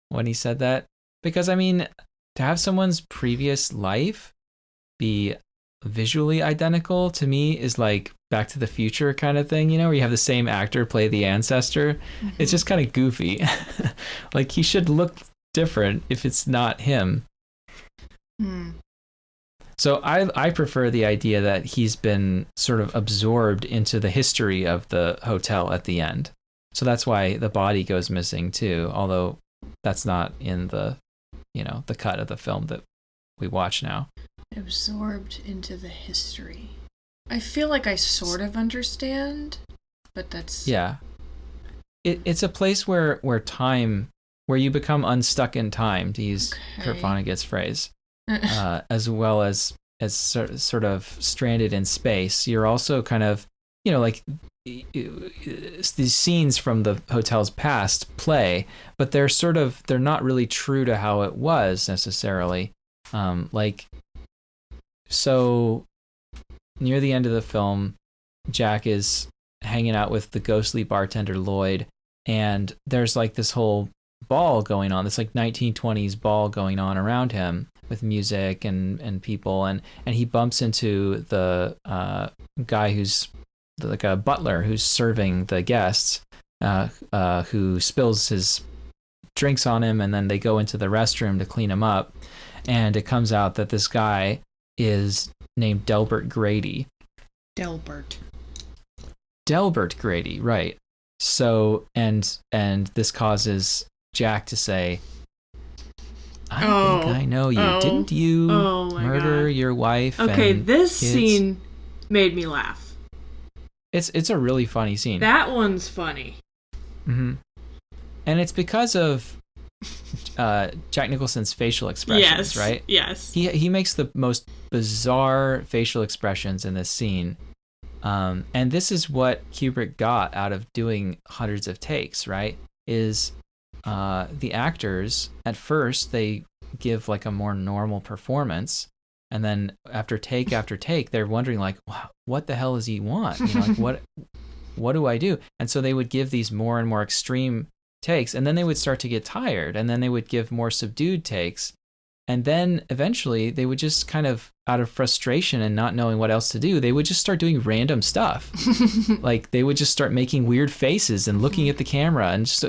when he said that, because I mean, to have someone's previous life be visually identical to me is like Back to the Future kind of thing, where you have the same actor play the ancestor. It's just kind of goofy. Like he should look different if it's not him. So I prefer the idea that he's been sort of absorbed into the history of the hotel at the end. So that's why the body goes missing too, although that's not in the the cut of the film that we watch now. Absorbed into the history. I feel like I sort of understand, but that's... Yeah. It's a place where you become unstuck in time, to use Kurt Vonnegut's phrase, as well as sort of stranded in space. You're also kind of, like these scenes from the hotel's past play, but they're not really true to how it was necessarily. So near the end of the film, Jack is hanging out with the ghostly bartender Lloyd, and there's like this whole ball going on, this like 1920s ball going on around him with music and people, and he bumps into the guy who's like a butler who's serving the guests, who spills his drinks on him, and then they go into the restroom to clean him up, and it comes out that this guy is named Delbert Grady. Delbert Grady, right. So and this causes Jack to say, I think I know you. Didn't you murder your wife? Okay, and this kids? Scene made me laugh. It's a really funny scene. That one's funny. And it's because of Jack Nicholson's facial expressions, right? Yes. He makes the most bizarre facial expressions in this scene. And this is what Kubrick got out of doing hundreds of takes, right? Is the actors, at first, they give like a more normal performance. And then after take after take, they're wondering like, what the hell does he want? Like, what do I do? And so they would give these more and more extreme takes, and then they would start to get tired, and then they would give more subdued takes, and then eventually they would just kind of, out of frustration and not knowing what else to do, they would just start doing random stuff. Like they would just start making weird faces and looking at the camera, and just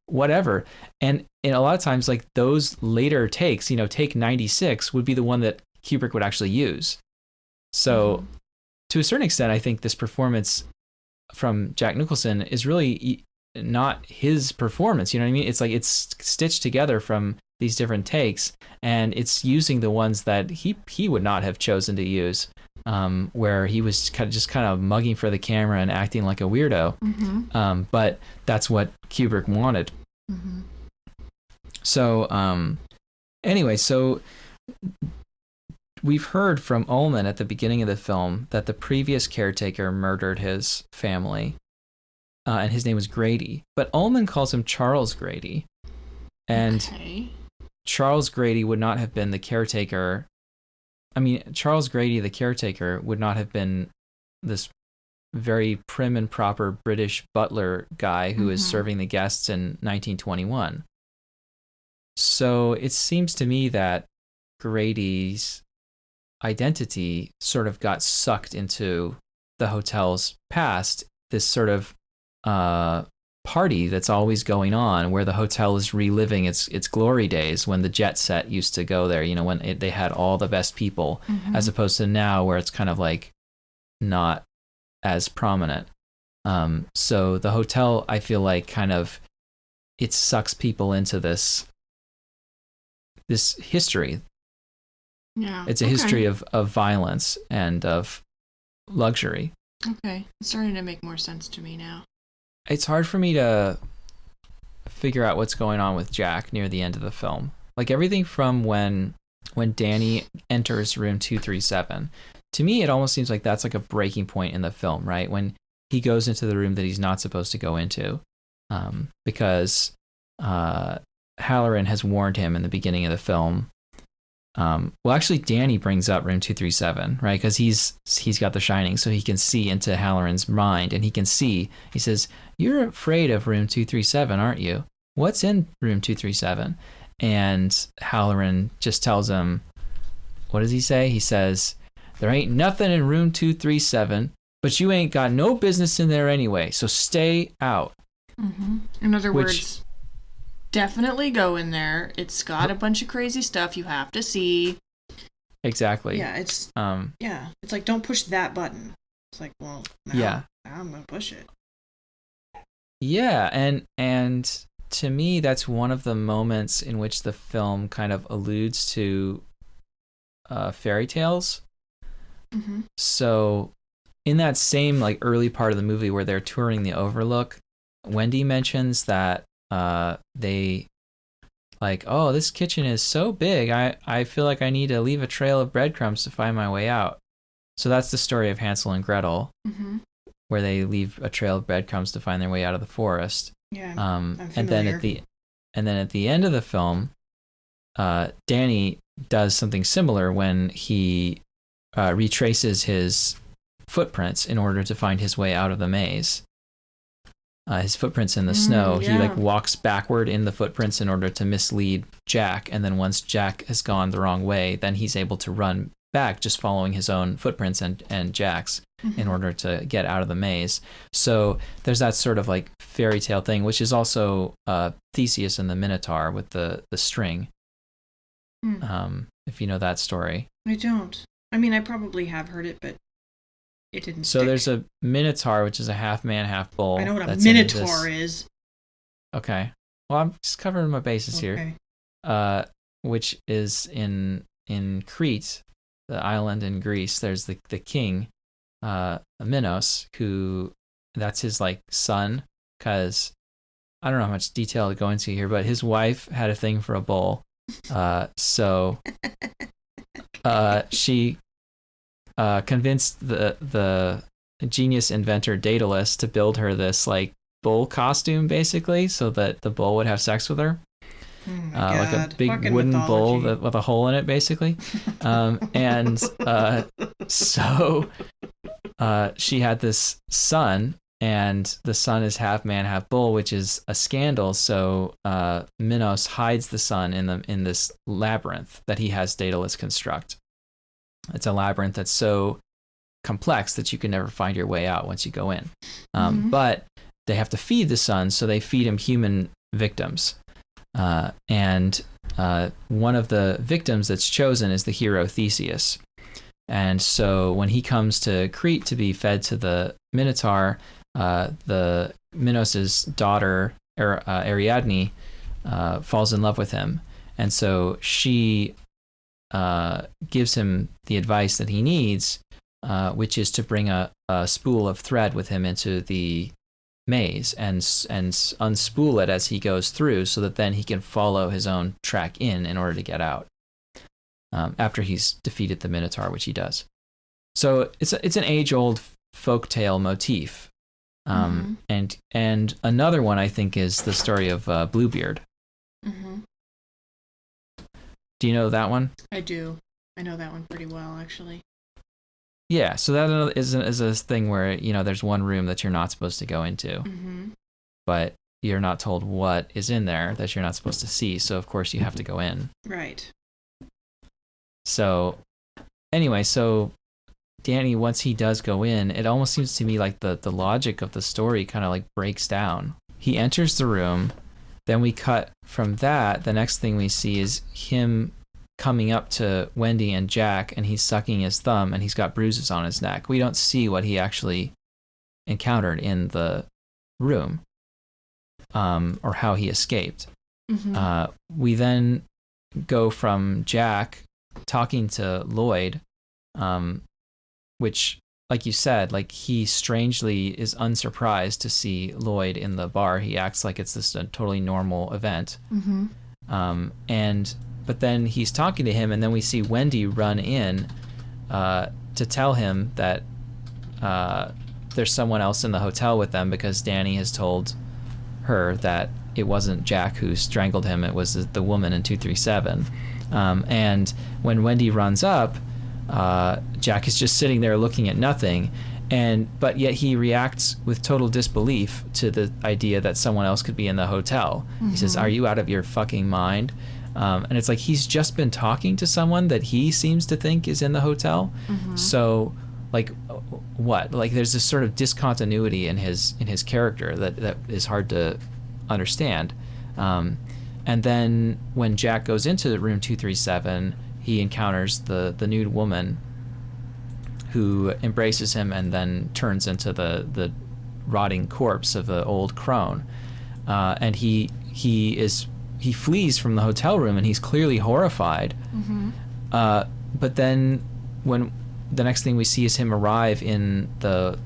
whatever. And a lot of times, like those later takes, take 96 would be the one that Kubrick would actually use. So to a certain extent, I think this performance from Jack Nicholson is really not his performance. You know what I mean? It's like it's stitched together from these different takes, and it's using the ones that he would not have chosen to use, where he was kind of mugging for the camera and acting like a weirdo. But that's what Kubrick wanted. So anyway, so we've heard from Ullman at the beginning of the film that the previous caretaker murdered his family, and his name was Grady. But Ullman calls him Charles Grady. And Charles Grady would not have been the caretaker. I mean, Charles Grady, the caretaker, would not have been this very prim and proper British butler guy who is serving the guests in 1921. So it seems to me that Grady's identity sort of got sucked into the hotel's past, this sort of party that's always going on, where the hotel is reliving its glory days when the jet set used to go there, when they had all the best people, as opposed to now where it's kind of like not as prominent. So the hotel, I feel like, kind of, it sucks people into this history. Yeah. It's a history of violence and of luxury. Okay. It's starting to make more sense to me now. It's hard for me to figure out what's going on with Jack near the end of the film. Like everything from when Danny enters room 237, to me it almost seems like that's like a breaking point in the film, right? When he goes into the room that he's not supposed to go into, because Halloran has warned him in the beginning of the film. Well, actually, Danny brings up room 237, right? Because he's got the Shining, so he can see into Halloran's mind, and he says, "You're afraid of room 237, aren't you? What's in room 237?" And Halloran just tells him, what does he say? He says, "There ain't nothing in room 237, but you ain't got no business in there anyway, so stay out." In other words, definitely go in there. It's got a bunch of crazy stuff you have to see. Exactly. Yeah, it's it's like, don't push that button. It's like, well, now I'm gonna push it. Yeah, and to me, that's one of the moments in which the film kind of alludes to fairy tales. So in that same like early part of the movie where they're touring the Overlook, Wendy mentions that they like, "Oh, this kitchen is so big, I feel like I need to leave a trail of breadcrumbs to find my way out." So that's the story of Hansel and Gretel, where they leave a trail of breadcrumbs to find their way out of the forest. Yeah, and then at the end of the film, Danny does something similar when he retraces his footprints in order to find his way out of the maze. His footprints in the snow. Yeah. He like walks backward in the footprints in order to mislead Jack, and then once Jack has gone the wrong way, then he's able to run back just following his own footprints and Jack's in order to get out of the maze. So there's that sort of like fairy tale thing, which is also Theseus and the Minotaur with the string. If you know that story. I don't. I mean, I probably have heard it, but it didn't So stick. there's a Minotaur, which is a half man, half bull. I know what a Minotaur is. Okay. Well, I'm just covering my bases here. Which is in Crete, the island in Greece. There's the king, Minos, who that's his like son, because I don't know how much detail to go into here, but his wife had a thing for a bull. So she convinced the genius inventor Daedalus to build her this like bull costume, basically, so that the bull would have sex with her. Like a big fucking wooden mythology. bull with a hole in it, basically. So she had this son, and the son is half man, half bull, which is a scandal. So Minos hides the son in this labyrinth that he has Daedalus construct. It's a labyrinth that's so complex that you can never find your way out once you go in. But they have to feed the son, so they feed him human victims. And one of the victims that's chosen is the hero Theseus. And so when he comes to Crete to be fed to the Minotaur, the Minos' daughter, Ariadne, falls in love with him. And so she gives him the advice that he needs, which is to bring a spool of thread with him into the maze and unspool it as he goes through, so that then he can follow his own track in order to get out, after he's defeated the Minotaur, which he does. So it's an age-old folktale motif. And another one I think is the story of Bluebeard. Mm-hmm. Do you know that one? I do. I know that one pretty well, actually. Yeah, so that is a thing where, there's one room that you're not supposed to go into, but you're not told what is in there that you're not supposed to see, so of course you have to go in. Right. So, anyway, Danny, once he does go in, it almost seems to me like the logic of the story kind of like breaks down. He enters the room, then we cut from that. The next thing we see is him coming up to Wendy and Jack, and he's sucking his thumb, and he's got bruises on his neck. We don't see what he actually encountered in the room, or how he escaped. We then go from Jack talking to Lloyd, which, like you said, like he strangely is unsurprised to see Lloyd in the bar. He acts like it's just a totally normal event. But then he's talking to him, and then we see Wendy run in to tell him that there's someone else in the hotel with them, because Danny has told her that it wasn't Jack who strangled him, it was the woman in 237. And when Wendy runs up, Jack is just sitting there looking at nothing, but yet he reacts with total disbelief to the idea that someone else could be in the hotel. He says, "Are you out of your fucking mind?" And it's like he's just been talking to someone that he seems to think is in the hotel. So, like, what? Like, there's this sort of discontinuity in his character that is hard to understand. And then when Jack goes into room 237, he encounters the nude woman who embraces him and then turns into the rotting corpse of an old crone. And he flees from the hotel room, and he's clearly horrified. But then when the next thing we see is him arrive in the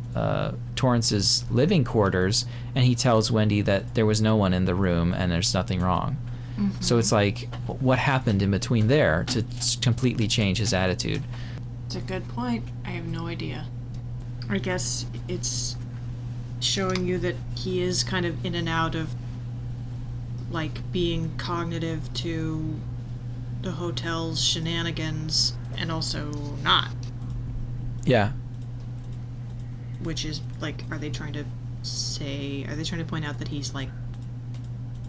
Torrance's living quarters, and he tells Wendy that there was no one in the room and there's nothing wrong. So it's like, what happened in between there to completely change his attitude? It's a good point. I have no idea. I guess it's showing you that he is kind of in and out of, like, being cognitive to the hotel's shenanigans, and also not. Yeah. Which is, like, are they trying to point out that he's, like,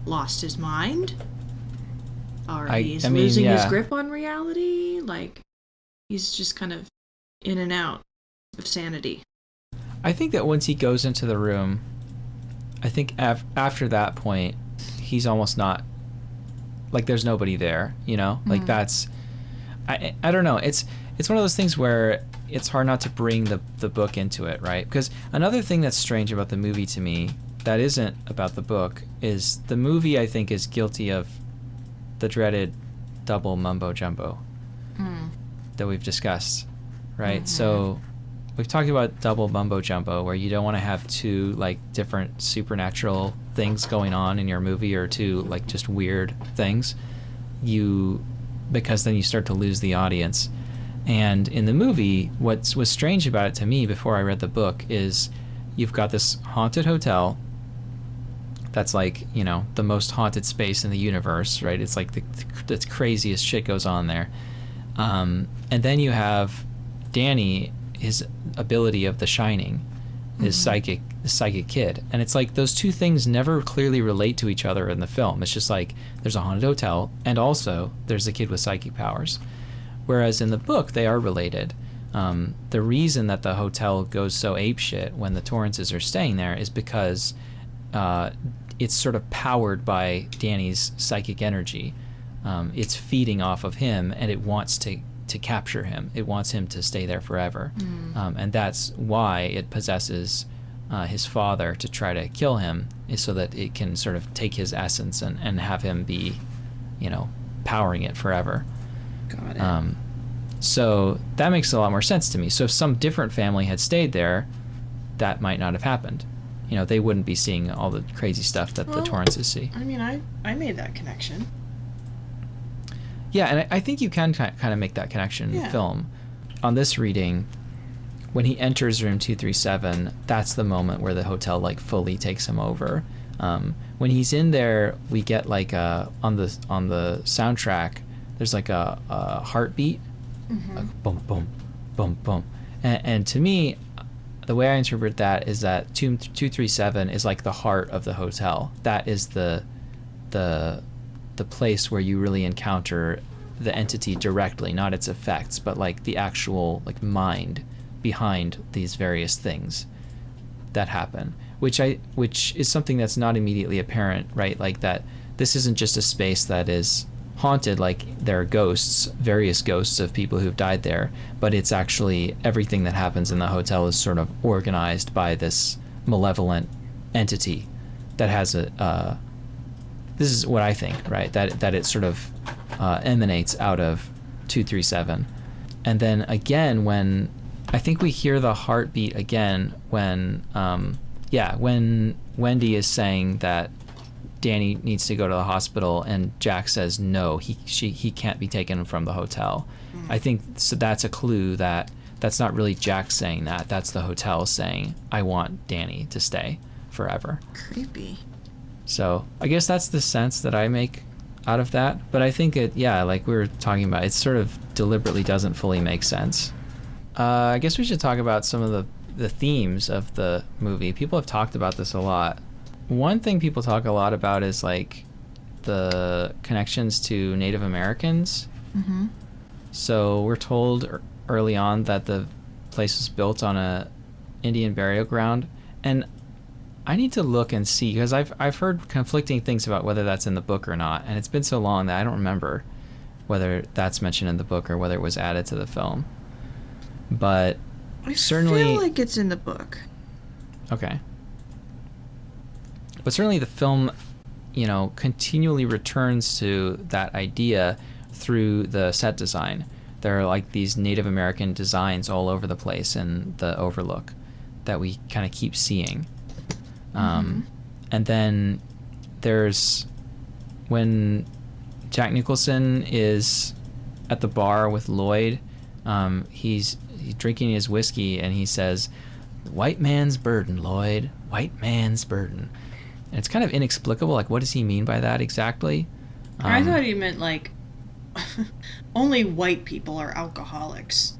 lost his mind? Or he's losing his grip on reality? Like, he's just kind of in and out of sanity. I think that once he goes into the room, I think after that point, he's almost not, like, there's nobody there, like that's, I don't know. It's one of those things where it's hard not to bring the book into it, right? Because another thing that's strange about the movie to me that isn't about the book is the movie, I think, is guilty of the dreaded double mumbo jumbo that we've discussed, right? So we've talked about double mumbo jumbo, where you don't want to have two, like, different supernatural things going on in your movie, or two, like, just weird things, because then you start to lose the audience. And in the movie, what was strange about it to me before I read the book is you've got this haunted hotel that's, like, the most haunted space in the universe, right? It's like the craziest shit goes on there. And then you have Danny, his ability of the Shining, his psychic kid. And it's like those two things never clearly relate to each other in the film. It's just like there's a haunted hotel, and also there's a kid with psychic powers. Whereas in the book, they are related. The reason that the hotel goes so apeshit when the Torrances are staying there is because it's sort of powered by Danny's psychic energy. It's feeding off of him, and it wants to capture him. It wants him to stay there forever. And that's why it possesses his father to try to kill him, is so that it can sort of take his essence and have him be, powering it forever. Got it. So that makes a lot more sense to me. So if some different family had stayed there, that might not have happened. They wouldn't be seeing all the crazy stuff that the Torrances see. I mean, I made that connection. Yeah, and I think you can kind of make that connection in the film. On this reading, when he enters room 237, that's the moment where the hotel like fully takes him over. When he's in there, we get like on the soundtrack, there's like a heartbeat, like boom, boom, boom, boom, and to me, the way I interpret that is that 237 is like the heart of the hotel. That is the place where you really encounter the entity directly, not its effects, but like the actual like mind behind these various things that happen, which is something that's not immediately apparent, right? Like that this isn't just a space that is haunted, like there are ghosts, various ghosts of people who've died there, but it's actually everything that happens in the hotel is sort of organized by this malevolent entity that has this is what I think, right? That it sort of emanates out of 237. And then again, when I think we hear the heartbeat again, when Wendy is saying that Danny needs to go to the hospital, and Jack says no, he can't be taken from the hotel. I think so. That's a clue that that's not really Jack saying that. That's the hotel saying, I want Danny to stay forever. Creepy. So I guess that's the sense that I make out of that. But I think like we were talking about, it sort of deliberately doesn't fully make sense. I guess we should talk about some of the themes of the movie. People have talked about this a lot. One thing people talk a lot about is like the connections to Native Americans. Mm-hmm. So we're told early on that the place was built on a Indian burial ground, and I need to look and see, because I've heard conflicting things about whether that's in the book or not, and it's been so long that I don't remember whether that's mentioned in the book or whether it was added to the film. But I certainly feel like it's in the book. Okay. But certainly the film, continually returns to that idea through the set design. There are like these Native American designs all over the place in the Overlook that we kind of keep seeing. And then there's when Jack Nicholson is at the bar with Lloyd, he's drinking his whiskey and he says, "White man's burden, Lloyd, white man's burden." And it's kind of inexplicable, like what does he mean by that exactly? I thought he meant like only white people are alcoholics.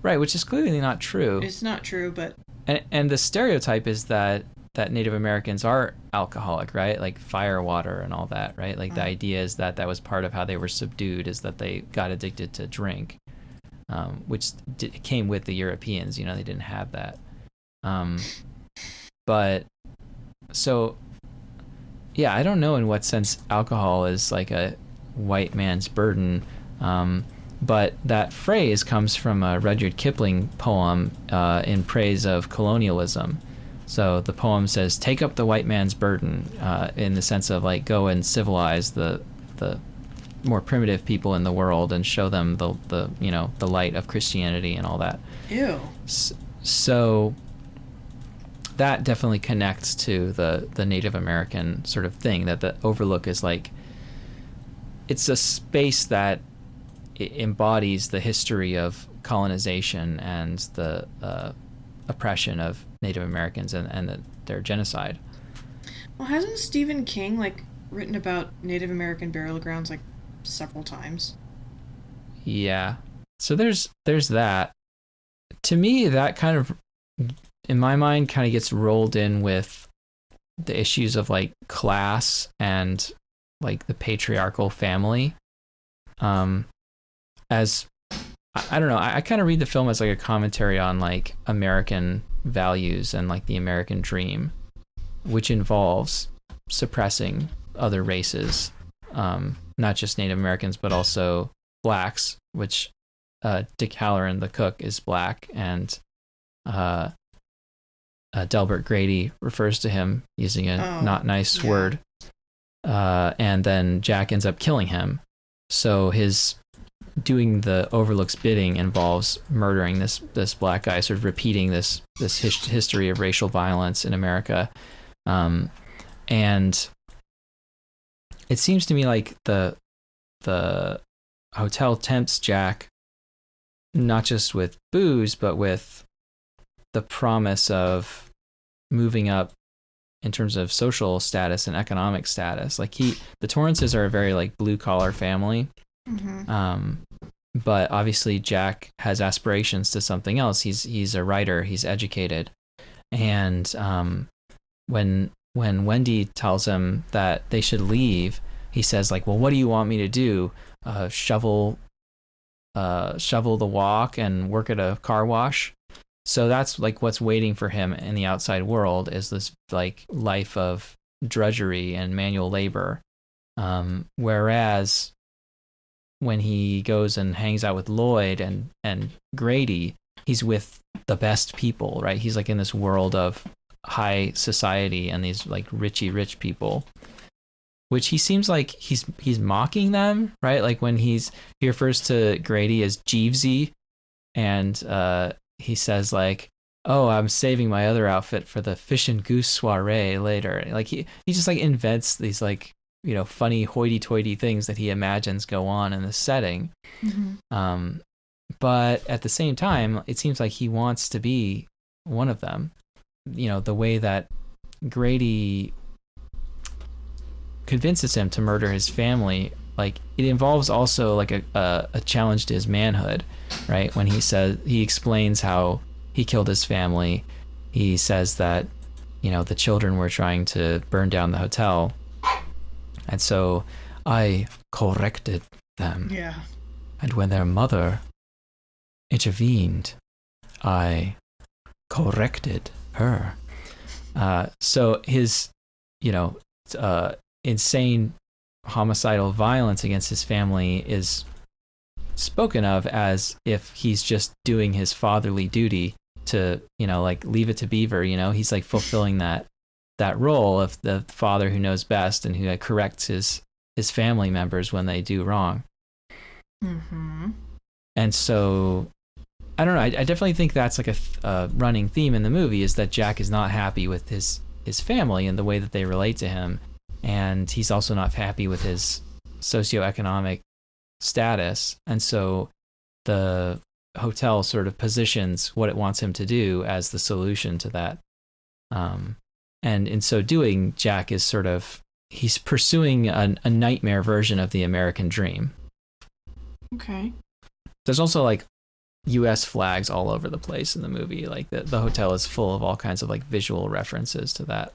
Right, which is clearly not true. It's not true, but and the stereotype is that Native Americans are alcoholic, right? Like fire water and all that, right? Like the idea is that was part of how they were subdued, is that they got addicted to drink, which came with the Europeans. They didn't have that. But so, yeah, I don't know in what sense alcohol is like a white man's burden. But that phrase comes from a Rudyard Kipling poem in praise of colonialism. So the poem says, "Take up the white man's burden," in the sense of like go and civilize the more primitive people in the world and show them the light of Christianity and all that. Ew. So that definitely connects to the Native American sort of thing, that the Overlook is like, it's a space that embodies the history of colonization and the oppression of Native Americans and their genocide. Well, hasn't Stephen King like written about Native American burial grounds like several times? Yeah. So there's that. To me, that kind of, in my mind, kind of gets rolled in with the issues of like class and like the patriarchal family. As I don't know, I kind of read the film as like a commentary on like American values and like the American dream. which involves suppressing other races, not just Native Americans, but also blacks, which Dick Halloran, the cook, is black, and Delbert Grady refers to him using a not nice word. And then Jack ends up killing him. So his doing the Overlook's bidding involves murdering this black guy, sort of repeating this history of racial violence in America. And it seems to me like the hotel tempts Jack not just with booze, but with the promise of moving up in terms of social status and economic status. Like the Torrances are a very like blue collar family. But obviously Jack has aspirations to something else. He's a writer, he's educated. And when Wendy tells him that they should leave, he says like, well, what do you want me to do? Shovel the walk and work at a car wash. So that's like what's waiting for him in the outside world, is this like life of drudgery and manual labor. Whereas when he goes and hangs out with Lloyd and Grady, he's with the best people, right? He's like in this world of high society and these like rich people, which he seems like he's mocking them, right? Like when he refers to Grady as Jeevesy, and he says like, oh, I'm saving my other outfit for the fish and goose soiree later. Like he just like invents these like, you know, funny hoity-toity things that he imagines go on in this setting. But at the same time, it seems like he wants to be one of them. You know, the way that Grady convinces him to murder his family, like it involves also like a challenge to his manhood, right? When he explains how he killed his family, he says that, you know, the children were trying to burn down the hotel, and so I corrected them. Yeah. And when their mother intervened, I corrected her. So his, you know, insane homicidal violence against his family is spoken of as if he's just doing his fatherly duty to, you know, like Leave It to Beaver, you know, he's like fulfilling that role of the father who knows best and who corrects his family members when they do wrong. And so I don't know, I definitely think that's like a running theme in the movie, is that Jack is not happy with his family and the way that they relate to him, and he's also not happy with his socioeconomic status, and so the hotel sort of positions what it wants him to do as the solution to that. And in so doing, Jack is he's pursuing a nightmare version of the American dream. Okay. There's also like US flags all over the place in the movie. Like the hotel is full of all kinds of like visual references to that.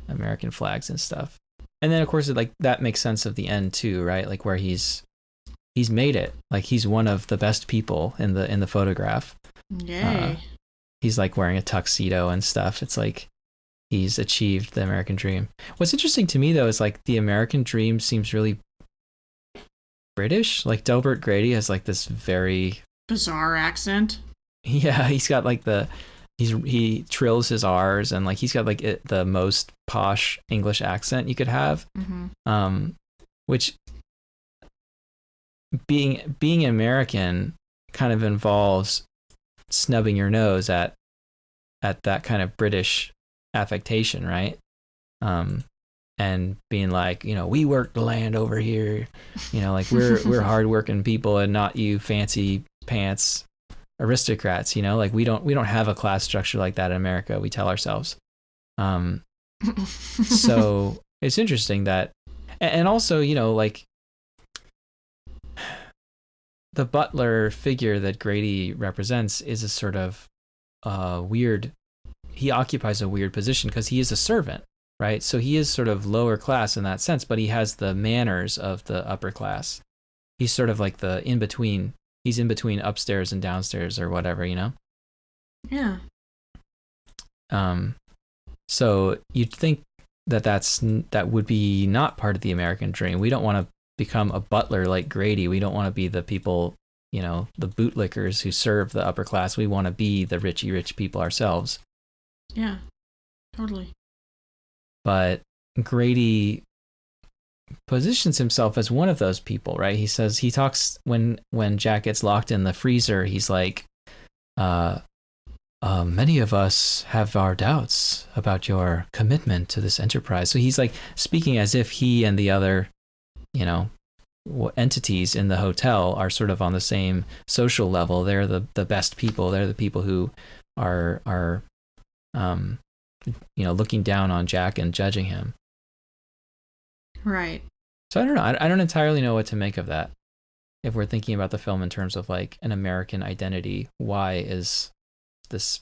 American flags and stuff. And then of course like that makes sense of the end too, right? Like where he's made it. Like he's one of the best people in the photograph. Yay. He's like wearing a tuxedo and stuff. It's like he's achieved the American dream. What's interesting to me though is like the American dream seems really British. Like Delbert Grady has like this very bizarre accent. Yeah, he's got like he trills his R's, and like he's got like the most posh English accent you could have. Which being American kind of involves snubbing your nose at that kind of British affectation, right? And being like, you know, we work the land over here, you know, like we're hardworking people and not you fancy pants aristocrats, you know, like we don't have a class structure like that in America, we tell ourselves. So it's interesting that, and also, you know, like the butler figure that Grady represents is a sort of he occupies a weird position because he is a servant, right? So he is sort of lower class in that sense, but he has the manners of the upper class. He's sort of like the in-between. He's in between upstairs and downstairs or whatever, you know? Yeah. So you'd think that would be not part of the American dream. We don't want to become a butler like Grady. We don't want to be the people, the bootlickers who serve the upper class. We want to be the rich people ourselves. Yeah, totally. But Grady positions himself as one of those people, right? He talks when Jack gets locked in the freezer, he's like, many of us have our doubts about your commitment to this enterprise. So he's like speaking as if he and the other, entities in the hotel are sort of on the same social level. They're the best people. They're the people who are looking down on Jack and judging him. Right. So I don't know. I don't entirely know what to make of that. If we're thinking about the film in terms of like an American identity, why is this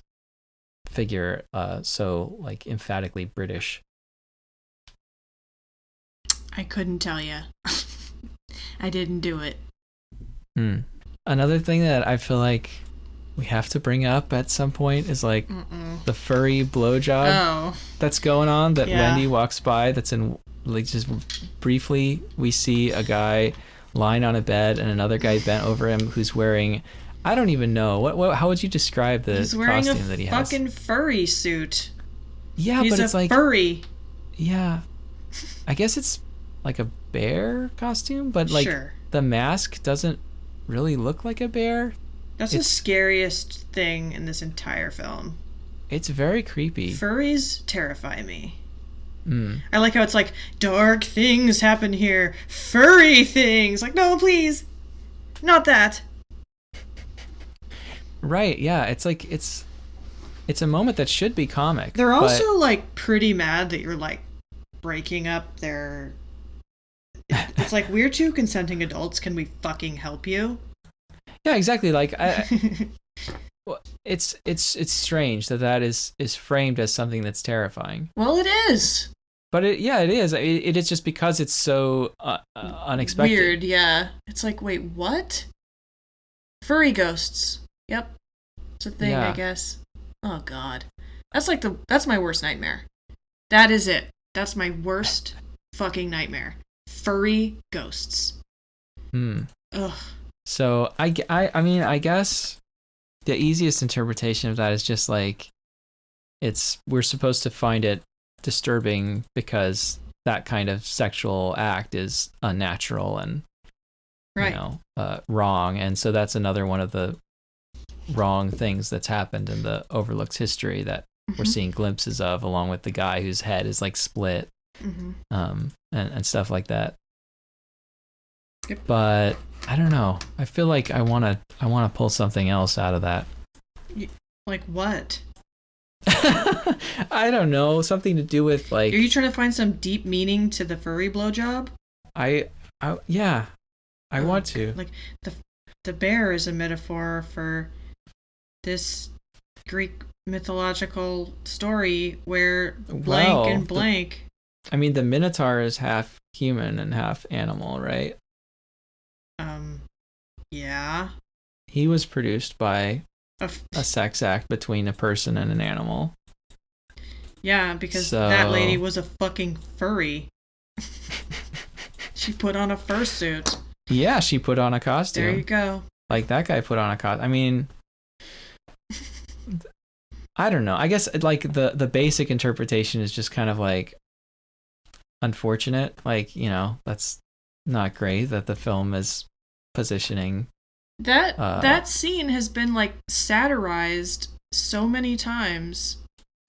figure so like emphatically British? I couldn't tell you. I didn't do it. Another thing that I feel like we have to bring up at some point is like the furry blowjob that's going on that Wendy walks by. That's in like just briefly we see a guy lying on a bed and another guy bent over him who's wearing, I don't even know what how would you describe the costume that he has? He's wearing a fucking furry suit. Yeah, but it's like furry. Yeah, I guess it's like a bear costume, but like the mask doesn't really look like a bear. That's the scariest thing in this entire film. It's very creepy. Furries terrify me. I like how it's like, dark things happen here. Furry things. Like, no, please. Not that. Right, yeah. It's like, it's a moment that should be comic. They're also like pretty mad that you're like breaking up their... It's like, we're two consenting adults. Can we fucking help you? Yeah, exactly. Like, it's strange that is framed as something that's terrifying. Well, it is. But it is. It is just because it's so unexpected. Weird, yeah. It's like, wait, what? Furry ghosts. Yep, it's a thing, I guess. Oh God, that's my worst nightmare. That is it. That's my worst fucking nightmare. Furry ghosts. Ugh. So I mean, I guess the easiest interpretation of that is just like we're supposed to find it disturbing because that kind of sexual act is unnatural and wrong, and so that's another one of the wrong things that's happened in the Overlook's history that we're seeing glimpses of, along with the guy whose head is like split, and stuff like that. Yep. But I don't know. I feel like I want to pull something else out of that. Like what? I don't know. Something to do with like. Are you trying to find some deep meaning to the furry blowjob? I want to. Like the bear is a metaphor for this Greek mythological story where blank and blank. I mean, the Minotaur is half human and half animal, right? Yeah. He was produced by a sex act between a person and an animal. Yeah, because that lady was a fucking furry. She put on a fursuit. Yeah, she put on a costume. There you go. Like that guy put on a costume. I mean, I don't know. I guess like the basic interpretation is just kind of like unfortunate. Like, that's not great that the film is positioning that scene has been like satirized so many times.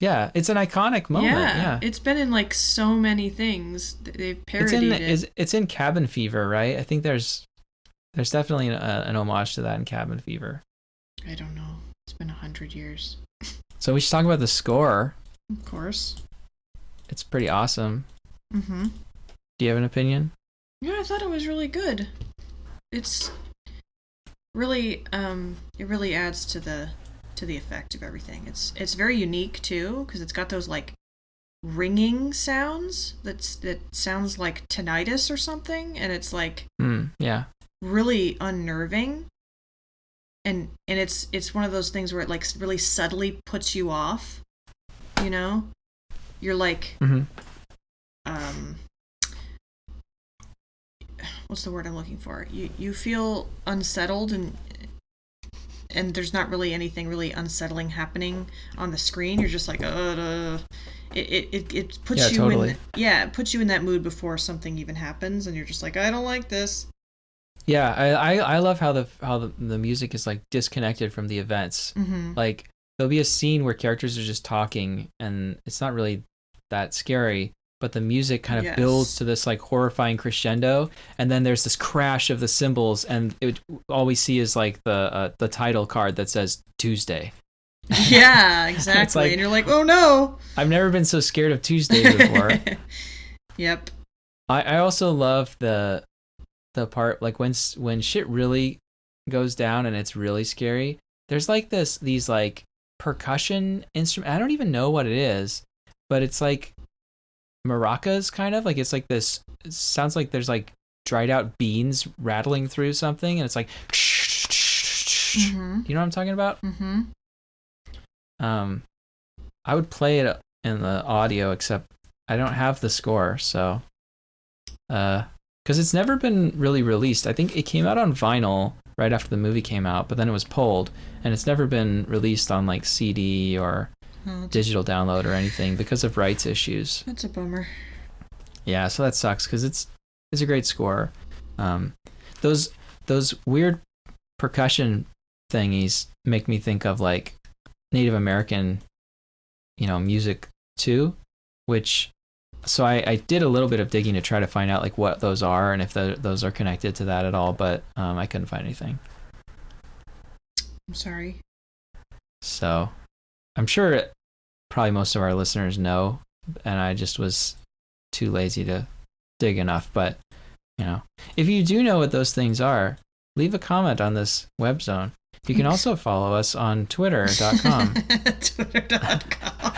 Yeah, it's an iconic moment. Yeah. It's been in like so many things. They've parodied it. It's in Cabin Fever, right? I think there's definitely an homage to that in Cabin Fever. I don't know. It's been 100 years. So we should talk about the score. Of course. It's pretty awesome. Mm-hmm. Do you have an opinion? Yeah, I thought it was really good. It's really it really adds to the effect of everything. It's very unique too, because it's got those like ringing sounds that sounds like tinnitus or something, and it's like really unnerving. And it's one of those things where it like really subtly puts you off, You're like, Mm-hmm. What's the word I'm looking for? You feel unsettled, and there's not really anything really unsettling happening on the screen. You're just like, it puts you totally. it puts you in that mood before something even happens, and you're just like, I don't like this. Yeah, I love how the music is like disconnected from the events. Mm-hmm. Like there'll be a scene where characters are just talking and it's not really that scary, but the music kind of builds to this like horrifying crescendo, and then there's this crash of the cymbals, and all we see is like the title card that says Tuesday. Yeah, exactly. Like, and you're like, oh no! I've never been so scared of Tuesday before. Yep. I also love the part like when shit really goes down and it's really scary. There's like these like percussion instrument. I don't even know what it is, but it's like maracas kind of like, it's like this, it sounds like there's like dried out beans rattling through something, and it's like Mm-hmm. You know what I'm talking about? Mm-hmm. I would play it in the audio, except I don't have the score, so because it's never been really released. I think it came out on vinyl right after the movie came out, but then it was pulled, and it's never been released on like CD or digital download or anything because of rights issues. That's a bummer. Yeah, so that sucks because it's a great score. Those weird percussion thingies make me think of like Native American, music too, which, so I did a little bit of digging to try to find out like what those are and if those are connected to that at all, but I couldn't find anything. I'm sorry. So I'm sure probably most of our listeners know, and I just was too lazy to dig enough. But, if you do know what those things are, leave a comment on this web zone. You can also follow us on twitter.com. Twitter.com.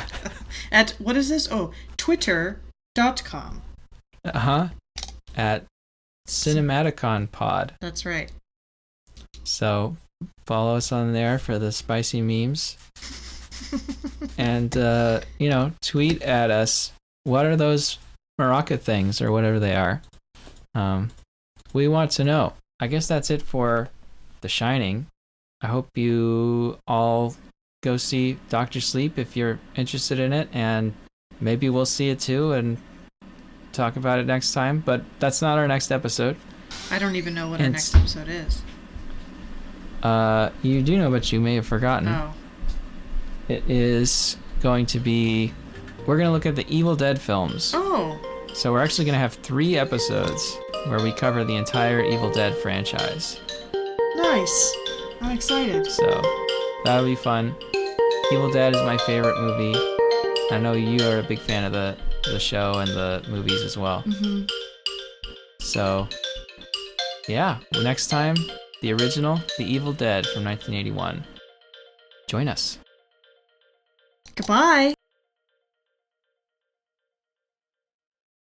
At, what is this? Oh, twitter.com. At CINEMATICON Pod. That's right. So follow us on there for the spicy memes. And, tweet at us. What are those maraca things or whatever they are? We want to know. I guess that's it for The Shining. I hope you all go see Dr. Sleep if you're interested in it, and maybe we'll see it too and talk about it next time, but that's not our next episode. I don't even know what our next episode is. You do know, but you may have forgotten. Oh. It is going to be, we're going to look at the Evil Dead films. Oh. So we're actually going to have 3 episodes where we cover the entire Evil Dead franchise. Nice. I'm excited. So that'll be fun. Evil Dead is my favorite movie. I know you are a big fan of the show and the movies as well. Mm-hmm. So, yeah. Next time, the original, The Evil Dead from 1981. Join us. Goodbye.